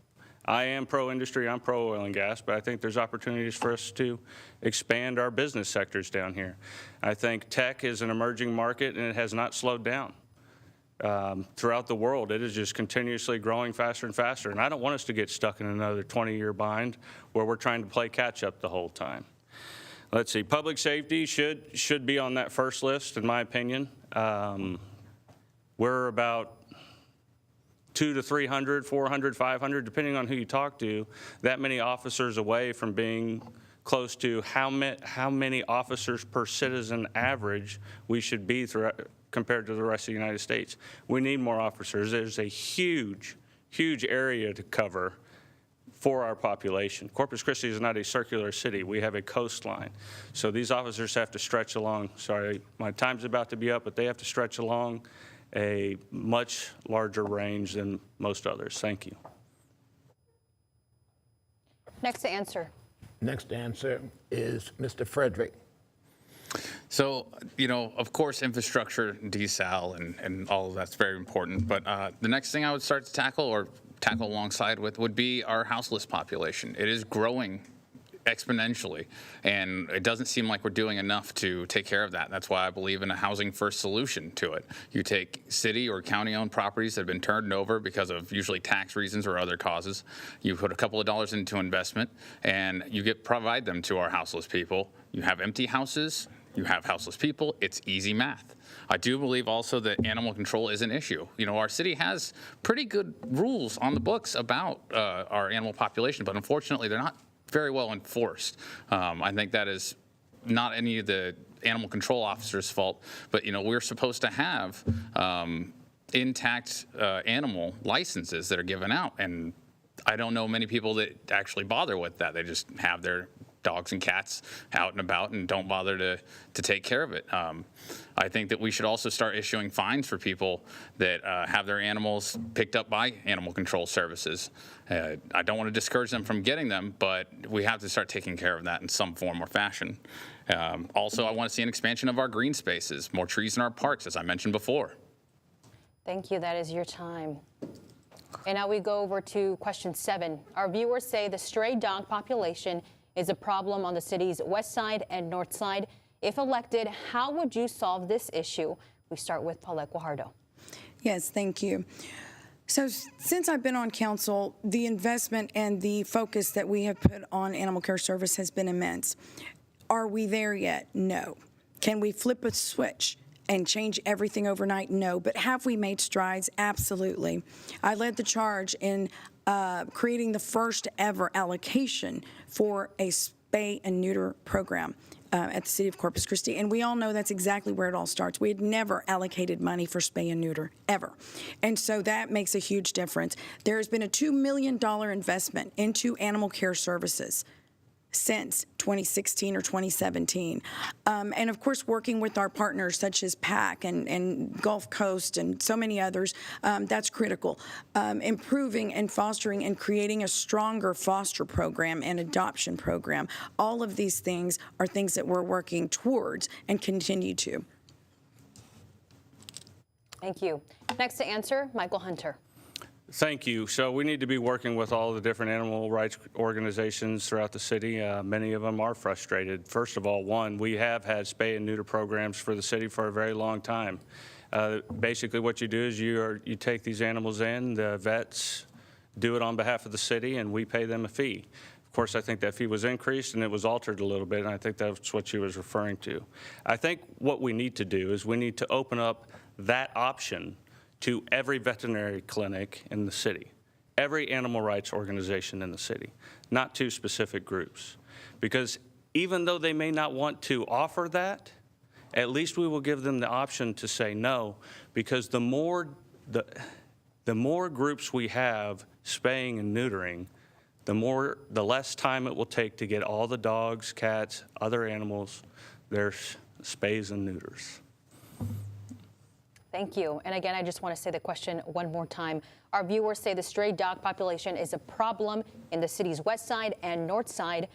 I am pro-industry, I'm pro-oil and gas, but I think there's opportunities for us to expand our business sectors down here. I think tech is an emerging market, and it has not slowed down. Throughout the world, it is just continuously growing faster and faster. And I don't want us to get stuck in another 20-year bind where we're trying to play catch up the whole time. Let's see, public safety should be on that first list, in my opinion. We're about 200 to 300, 400, 500, depending on who you talk to, that many officers away from being close to how many officers per citizen average we should be compared to the rest of the United States. We need more officers. There's a huge, huge area to cover for our population. Corpus Christi is not a circular city. We have a coastline. So these officers have to stretch along. Sorry, my time's about to be up, but they have to stretch along a much larger range than most others. Thank you. Next to answer. Next answer is Mr. Fraedrick. So, you know, of course, infrastructure, desal, and all of that's very important. But the next thing I would start to tackle alongside with would be our houseless population. It is growing exponentially, and it doesn't seem like we're doing enough to take care of that. That's why I believe in a housing first solution to it. You take city or county owned properties that have been turned over because of usually tax reasons or other causes. You put a couple of dollars into investment and you provide them to our houseless people. You have empty houses, you have houseless people. It's easy math. I do believe also that animal control is an issue. You know, our city has pretty good rules on the books about our animal population, but unfortunately they're not very well enforced. I think that is not any of the animal control officers' fault, but you know, we're supposed to have intact animal licenses that are given out, and I don't know many people that actually bother with that. They just have their dogs and cats out and about and don't bother to take care of it. I think that we should also start issuing fines for people that have their animals picked up by animal control services. I don't want to discourage them from getting them, but we have to start taking care of that in some form or fashion. Also, I want to see an expansion of our green spaces, more trees in our parks, as I mentioned before. Thank you. That is your time. And now we go over to question 7. Our viewers say the stray dog population is a problem on the city's west side and north side. If elected, how would you solve this issue? We start with Paulette Guajardo. Yes, thank you. So since I've been on council, the investment and the focus that we have put on animal care service has been immense. Are we there yet? No. Can we flip a switch and change everything overnight? No. But have we made strides? Absolutely. I led the charge in creating the first ever allocation for a spay and neuter program at the city of Corpus Christi. And we all know that's exactly where it all starts. We had never allocated money for spay and neuter, ever. And so that makes a huge difference. There has been a $2 million investment into animal care services since 2016 or 2017. And of course, working with our partners such as PAC and Gulf Coast and so many others, that's critical. Improving and fostering and creating a stronger foster program and adoption program. All of these things are things that we're working towards and continue to. Thank you. Next to answer, Michael Hunter. Thank you. So we need to be working with all the different animal rights organizations throughout the city. Many of them are frustrated. First of all, one, we have had spay and neuter programs for the city for a very long time. Basically what you do is you take these animals in, the vets do it on behalf of the city, and we pay them a fee. Of course, I think that fee was increased and it was altered a little bit, and I think that's what she was referring to. I think what we need to do is we need to open up that option to every veterinary clinic in the city, every animal rights organization in the city, not to specific groups. Because even though they may not want to offer that, at least we will give them the option to say no, because the more groups we have spaying and neutering, the less time it will take to get all the dogs, cats, other animals, their spays and neuters. Thank you. And again, I just want to say the question one more time. Our viewers say the stray dog population is a problem in the city's west side and north side.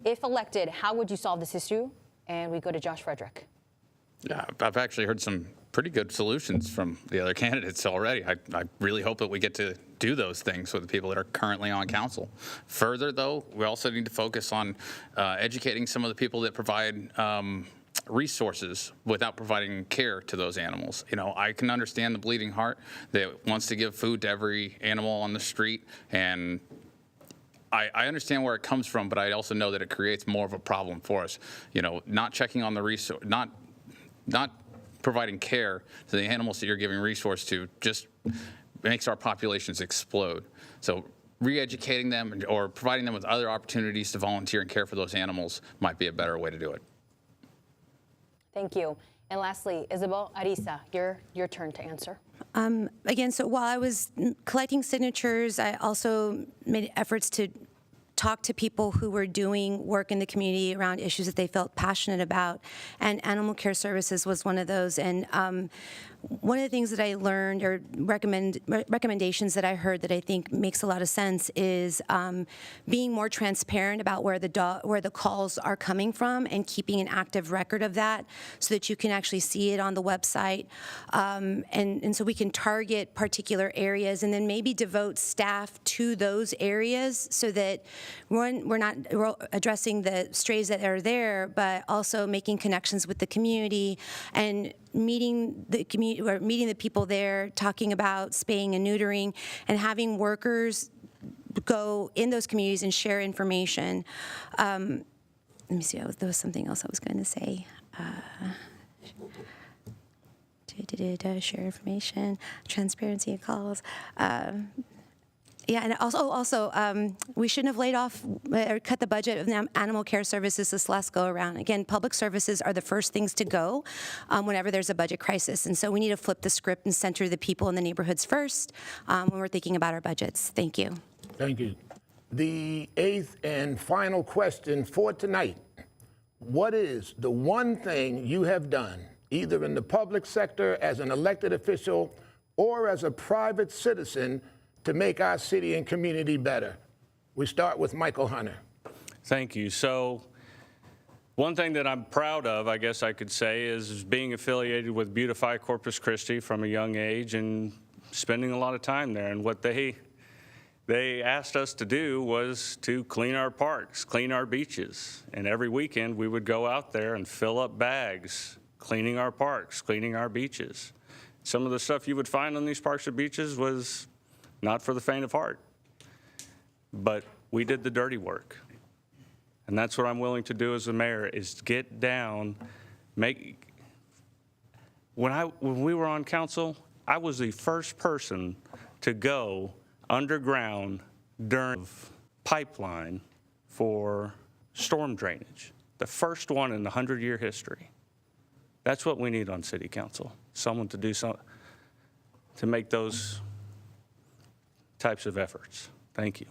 If elected, how would you solve this issue? And we go to Josh Fraedrick. Yeah, I've actually heard some pretty good solutions from the other candidates already. I really hope that we get to do those things with the people that are currently on council. Further, though, we also need to focus on educating some of the people that provide resources without providing care to those animals. You know, I can understand the bleeding heart that wants to give food to every animal on the street, and I understand where it comes from, but I also know that it creates more of a problem for us. You know, not checking on the resource, not providing care to the animals that you're giving resource to just makes our populations explode. So re-educating them or providing them with other opportunities to volunteer and care for those animals might be a better way to do it. Thank you. And lastly, Isabel Araiza, your turn to answer. Again, so while I was collecting signatures, I also made efforts to talk to people who were doing work in the community around issues that they felt passionate about, and animal care services was one of those. And one of the things that I learned, or recommendations that I heard that I think makes a lot of sense, is being more transparent about where the calls are coming from and keeping an active record of that, so that you can actually see it on the website, and so we can target particular areas and then maybe devote staff to those areas, so that we're not addressing the strays that are there, but also making connections with the community and meeting the community, or meeting the people there, talking about spaying and neutering, and having workers go in those communities and share information. Let me see, there was something else I was going to say. Share information, transparency of calls. Yeah, and also, we shouldn't have laid off or cut the budget of animal care services this last go around. Again, public services are the first things to go whenever there's a budget crisis, and so we need to flip the script and center the people in the neighborhoods first when we're thinking about our budgets. Thank you. Thank you. The eighth and final question for tonight. What is the one thing you have done, either in the public sector as an elected official or as a private citizen, to make our city and community better? We start with Michael Hunter. Thank you. So one thing that I'm proud of, I guess I could say, is being affiliated with Beautify Corpus Christi from a young age and spending a lot of time there. And what they asked us to do was to clean our parks, clean our beaches. And every weekend we would go out there and fill up bags, cleaning our parks, cleaning our beaches. Some of the stuff you would find on these parks or beaches was not for the faint of heart. But we did the dirty work. And that's what I'm willing to do as a mayor, is get down, when we were on council, I was the first person to go underground during pipeline for storm drainage. The first one in the 100-year history. That's what we need on city council. Someone to do something to make those types of efforts. Thank you.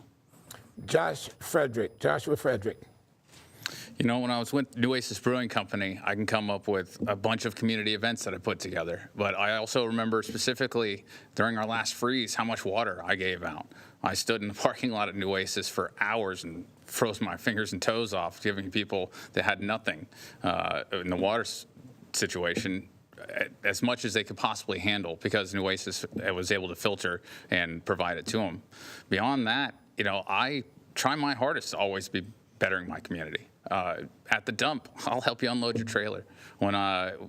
Joshua Fraedrick. You know, when I was with New Oasis Brewing Company, I can come up with a bunch of community events that I put together. But I also remember specifically during our last freeze how much water I gave out. I stood in the parking lot at New Oasis for hours and froze my fingers and toes off, giving people that had nothing in the water situation as much as they could possibly handle, because New Oasis was able to filter and provide it to them. Beyond that, you know, I try my hardest to always be bettering my community. At the dump, I'll help you unload your trailer.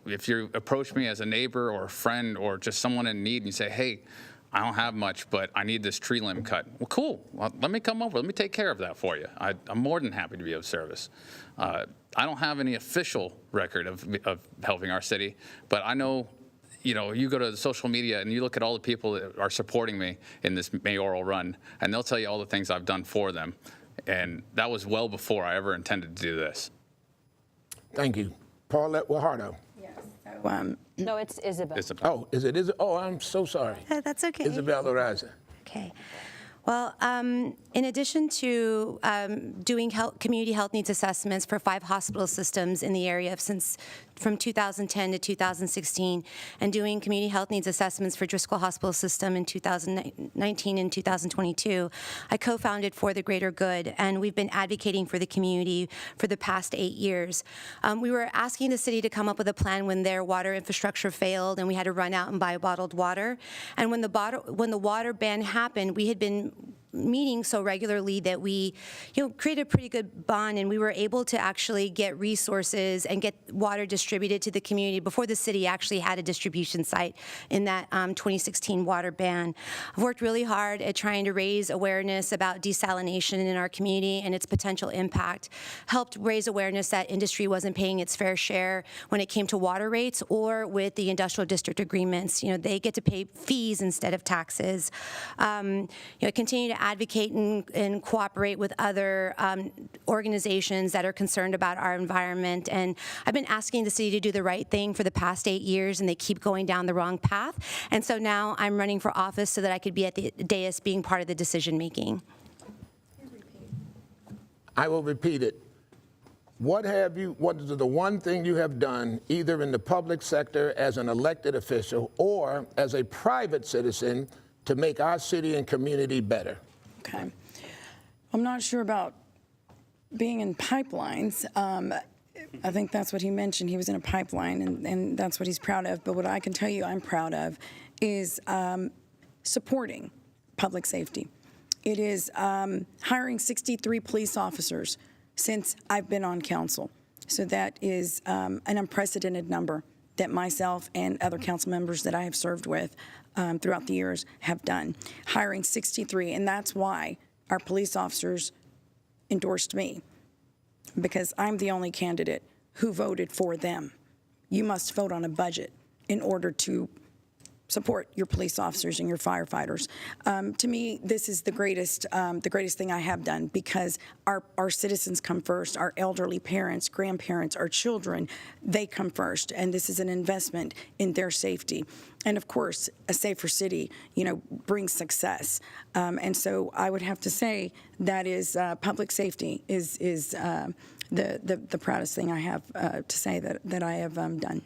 If you approach me as a neighbor or a friend or just someone in need and you say, hey, I don't have much, but I need this tree limb cut. Well, cool. Well, let me come over. Let me take care of that for you. I'm more than happy to be of service. I don't have any official record of helping our city, but I know, you know, you go to the social media and you look at all the people that are supporting me in this mayoral run, and they'll tell you all the things I've done for them. And that was well before I ever intended to do this. Thank you. Paulette Guajardo. Yes. No, it's Isabel. Oh, is it? Oh, I'm so sorry. That's okay. Isabel Araiza. Okay. Well, in addition to doing community health needs assessments for 5 hospital systems in the area from 2010 to 2016, and doing community health needs assessments for Driscoll Hospital System in 2019 and 2022, I co-founded For the Greater Good, and we've been advocating for the community for the past 8 years. We were asking the city to come up with a plan when their water infrastructure failed and we had to run out and buy bottled water. And when the water ban happened, we had been meeting so regularly that we, created a pretty good bond, and we were able to actually get resources and get water distributed to the community before the city actually had a distribution site in that 2016 water ban. I've worked really hard at trying to raise awareness about desalination in our community and its potential impact. Helped raise awareness that industry wasn't paying its fair share when it came to water rates or with the industrial district agreements. They get to pay fees instead of taxes. Continue to advocate and cooperate with other organizations that are concerned about our environment. And I've been asking the city to do the right thing for the past 8 years, and they keep going down the wrong path. And so now I'm running for office so that I could be at the dais being part of the decision making. I will repeat it. What is the one thing you have done, either in the public sector as an elected official or as a private citizen, to make our city and community better? Okay. I'm not sure about being in pipelines. I think that's what he mentioned. He was in a pipeline, and that's what he's proud of. But what I can tell you I'm proud of is supporting public safety. It is hiring 63 police officers since I've been on council. So that is an unprecedented number that myself and other council members that I have served with throughout the years have done. Hiring 63, and that's why our police officers endorsed me, because I'm the only candidate who voted for them. You must vote on a budget in order to support your police officers and your firefighters. To me, this is the greatest thing I have done, because our citizens come first, our elderly parents, grandparents, our children, they come first, and this is an investment in their safety. And of course, a safer city, brings success. And so I would have to say that is public safety is the proudest thing I have to say that I have done.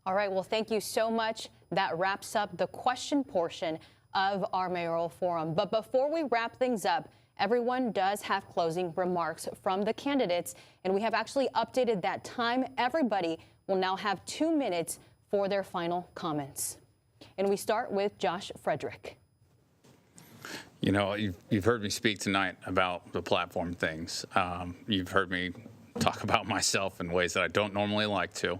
All right, well, thank you so much. That wraps up the question portion of our mayoral forum. But before we wrap things up, everyone does have closing remarks from the candidates, and we have actually updated that time. Everybody will now have 2 minutes for their final comments. And we start with Josh Fraedrick. You've heard me speak tonight about the platform things. You've heard me talk about myself in ways that I don't normally like to.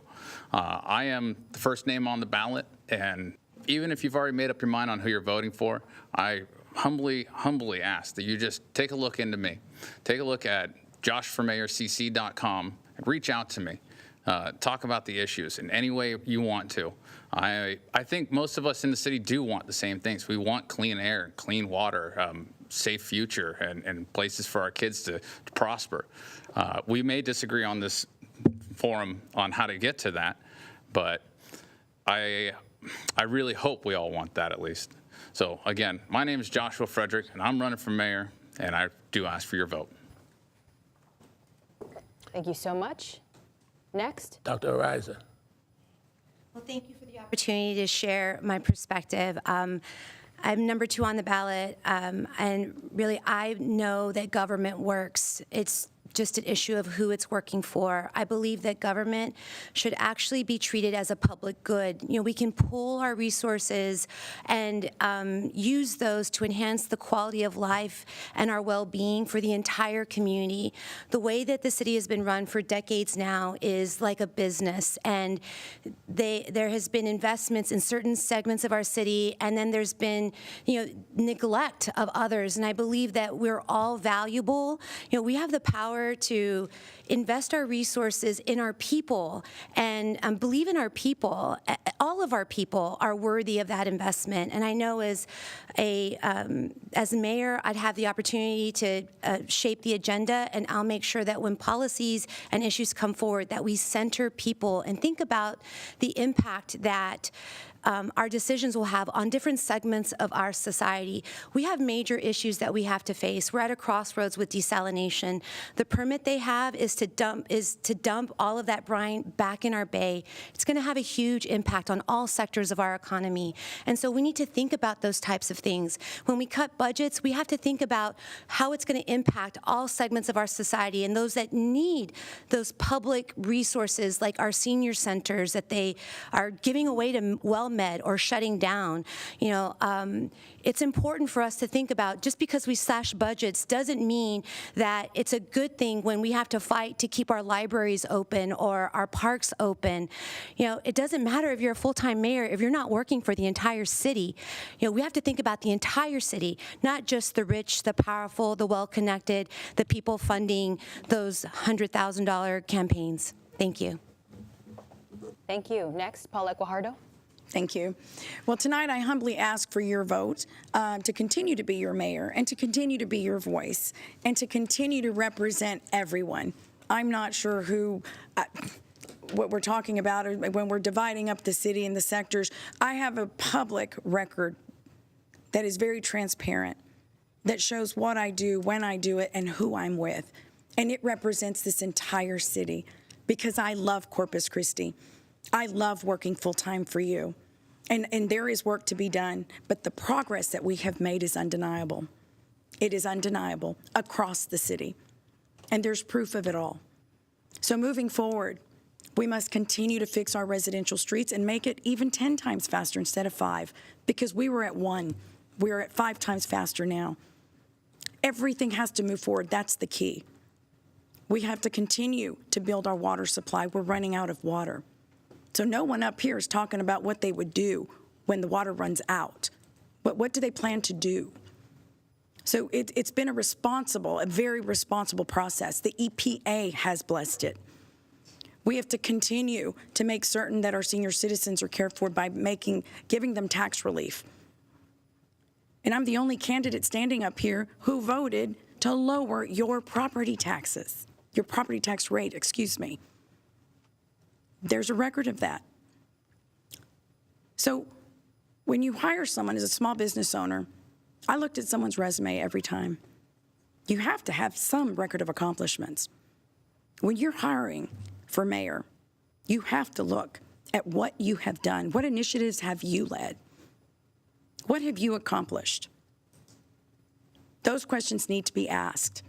I am the first name on the ballot, and even if you've already made up your mind on who you're voting for, I humbly ask that you just take a look into me. Take a look at joshformayorcc.com and reach out to me. Talk about the issues in any way you want to. I think most of us in the city do want the same things. We want clean air, clean water, safe future, and places for our kids to prosper. We may disagree on this forum on how to get to that, but I really hope we all want that at least. So again, my name is Joshua Fraedrick, and I'm running for mayor, and I do ask for your vote. Thank you so much. Next. Dr. Araiza. Well, thank you for the opportunity to share my perspective. I'm number 2 on the ballot, and really I know that government works. It's just an issue of who it's working for. I believe that government should actually be treated as a public good. We can pool our resources and use those to enhance the quality of life and our well-being for the entire community. The way that the city has been run for decades now is like a business, and there has been investments in certain segments of our city, and then there's been neglect of others. And I believe that we're all valuable. We have the power to invest our resources in our people and believe in our people. All of our people are worthy of that investment. And I know as mayor, I'd have the opportunity to shape the agenda, and I'll make sure that when policies and issues come forward, that we center people and think about the impact that our decisions will have on different segments of our society. We have major issues that we have to face. We're at a crossroads with desalination. The permit they have is to dump all of that brine back in our bay. It's going to have a huge impact on all sectors of our economy. And so we need to think about those types of things. When we cut budgets, we have to think about how it's going to impact all segments of our society, and those that need those public resources like our senior centers that they are giving away to WellMed or shutting down. It's important for us to think about, just because we slash budgets doesn't mean that it's a good thing when we have to fight to keep our libraries open or our parks open. It doesn't matter if you're a full-time mayor, if you're not working for the entire city. We have to think about the entire city, not just the rich, the powerful, the well-connected, the people funding those $100,000 campaigns. Thank you. Thank you. Next, Paulette Guajardo. Thank you. Well, tonight I humbly ask for your vote to continue to be your mayor and to continue to be your voice and to continue to represent everyone. I'm not sure what we're talking about when we're dividing up the city and the sectors. I have a public record that is very transparent, that shows what I do, when I do it, and who I'm with. And it represents this entire city, because I love Corpus Christi. I love working full-time for you. And there is work to be done, but the progress that we have made is undeniable. It is undeniable across the city, and there's proof of it all. So moving forward, we must continue to fix our residential streets and make it even 10 times faster instead of 5, because we were at 1. We're at 5 times faster now. Everything has to move forward. That's the key. We have to continue to build our water supply. We're running out of water. So no one up here is talking about what they would do when the water runs out. But what do they plan to do? So it's been a very responsible process. The EPA has blessed it. We have to continue to make certain that our senior citizens are cared for by giving them tax relief. And I'm the only candidate standing up here who voted to lower your property taxes, your property tax rate, excuse me. There's a record of that. So when you hire someone as a small business owner, I looked at someone's resume every time. You have to have some record of accomplishments. When you're hiring for mayor, you have to look at what you have done. What initiatives have you led? What have you accomplished? Those questions need to be asked.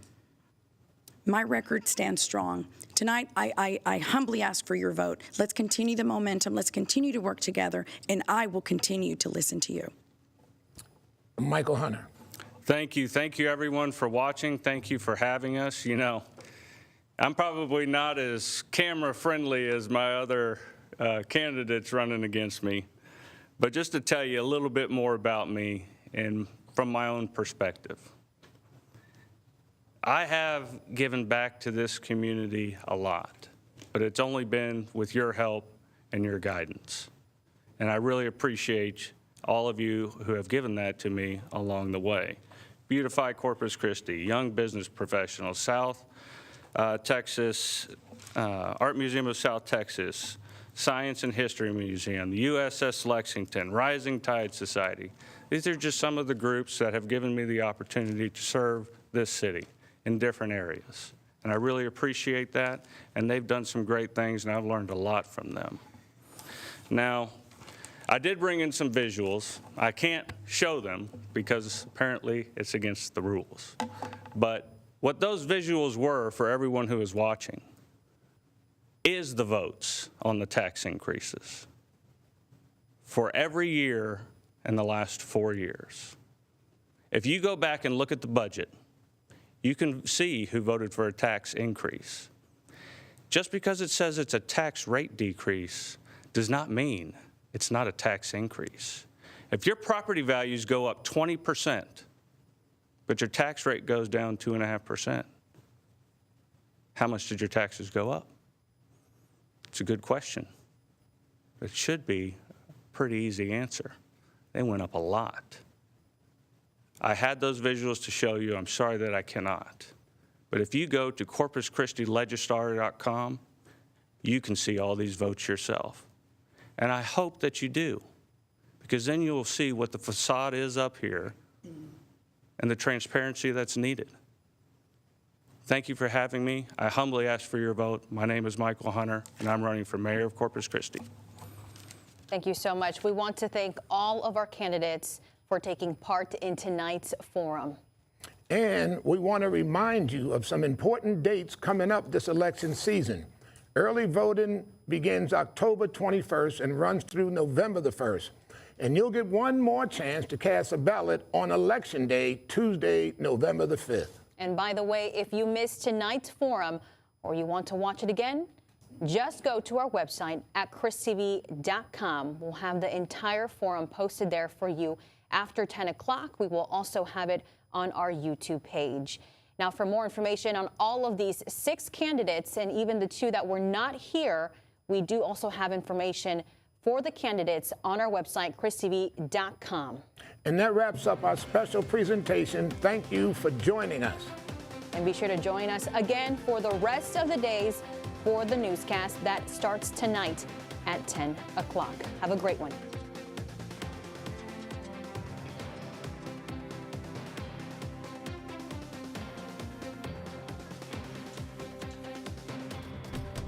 My record stands strong. Tonight, I humbly ask for your vote. Let's continue the momentum. Let's continue to work together, and I will continue to listen to you. Michael Hunter. Thank you. Thank you, everyone, for watching. Thank you for having us. You know, I'm probably not as camera-friendly as my other candidates running against me, but just to tell you a little bit more about me and from my own perspective. I have given back to this community a lot, but it's only been with your help and your guidance. And I really appreciate all of you who have given that to me along the way. Beautify Corpus Christi, Young Business Professionals, South Texas, Art Museum of South Texas, Science and History Museum, the USS Lexington, Rising Tide Society. These are just some of the groups that have given me the opportunity to serve this city in different areas. And I really appreciate that, and they've done some great things, and I've learned a lot from them. Now, I did bring in some visuals. I can't show them because apparently it's against the rules. But what those visuals were for everyone who is watching is the votes on the tax increases for every year in the last 4 years. If you go back and look at the budget, you can see who voted for a tax increase. Just because it says it's a tax rate decrease does not mean it's not a tax increase. If your property values go up 20%, but your tax rate goes down 2.5%, how much did your taxes go up? It's a good question. It should be a pretty easy answer. They went up a lot. I had those visuals to show you. I'm sorry that I cannot. But if you go to CorpusChristiLegistar.com, you can see all these votes yourself. And I hope that you do, because then you will see what the facade is up here and the transparency that's needed. Thank you for having me. I humbly ask for your vote. My name is Michael Hunter, and I'm running for mayor of Corpus Christi. Thank you so much. We want to thank all of our candidates for taking part in tonight's forum. And we want to remind you of some important dates coming up this election season. Early voting begins October 21st and runs through November the 1st. And you'll get one more chance to cast a ballot on Election Day, Tuesday, November the 5th. And by the way, if you missed tonight's forum or you want to watch it again, just go to our website at KRIStv.com. We'll have the entire forum posted there for you. After 10 o'clock, we will also have it on our YouTube page. Now, for more information on all of these 6 candidates and even the 2 that were not here, we do also have information for the candidates on our website, KRIStv.com. And that wraps up our special presentation. Thank you for joining us. And be sure to join us again for the rest of the days for the newscast that starts tonight at 10 o'clock. Have a great one.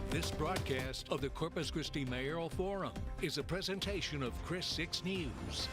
This broadcast of the Corpus Christi Mayoral Forum is a presentation of KRIS 6 News.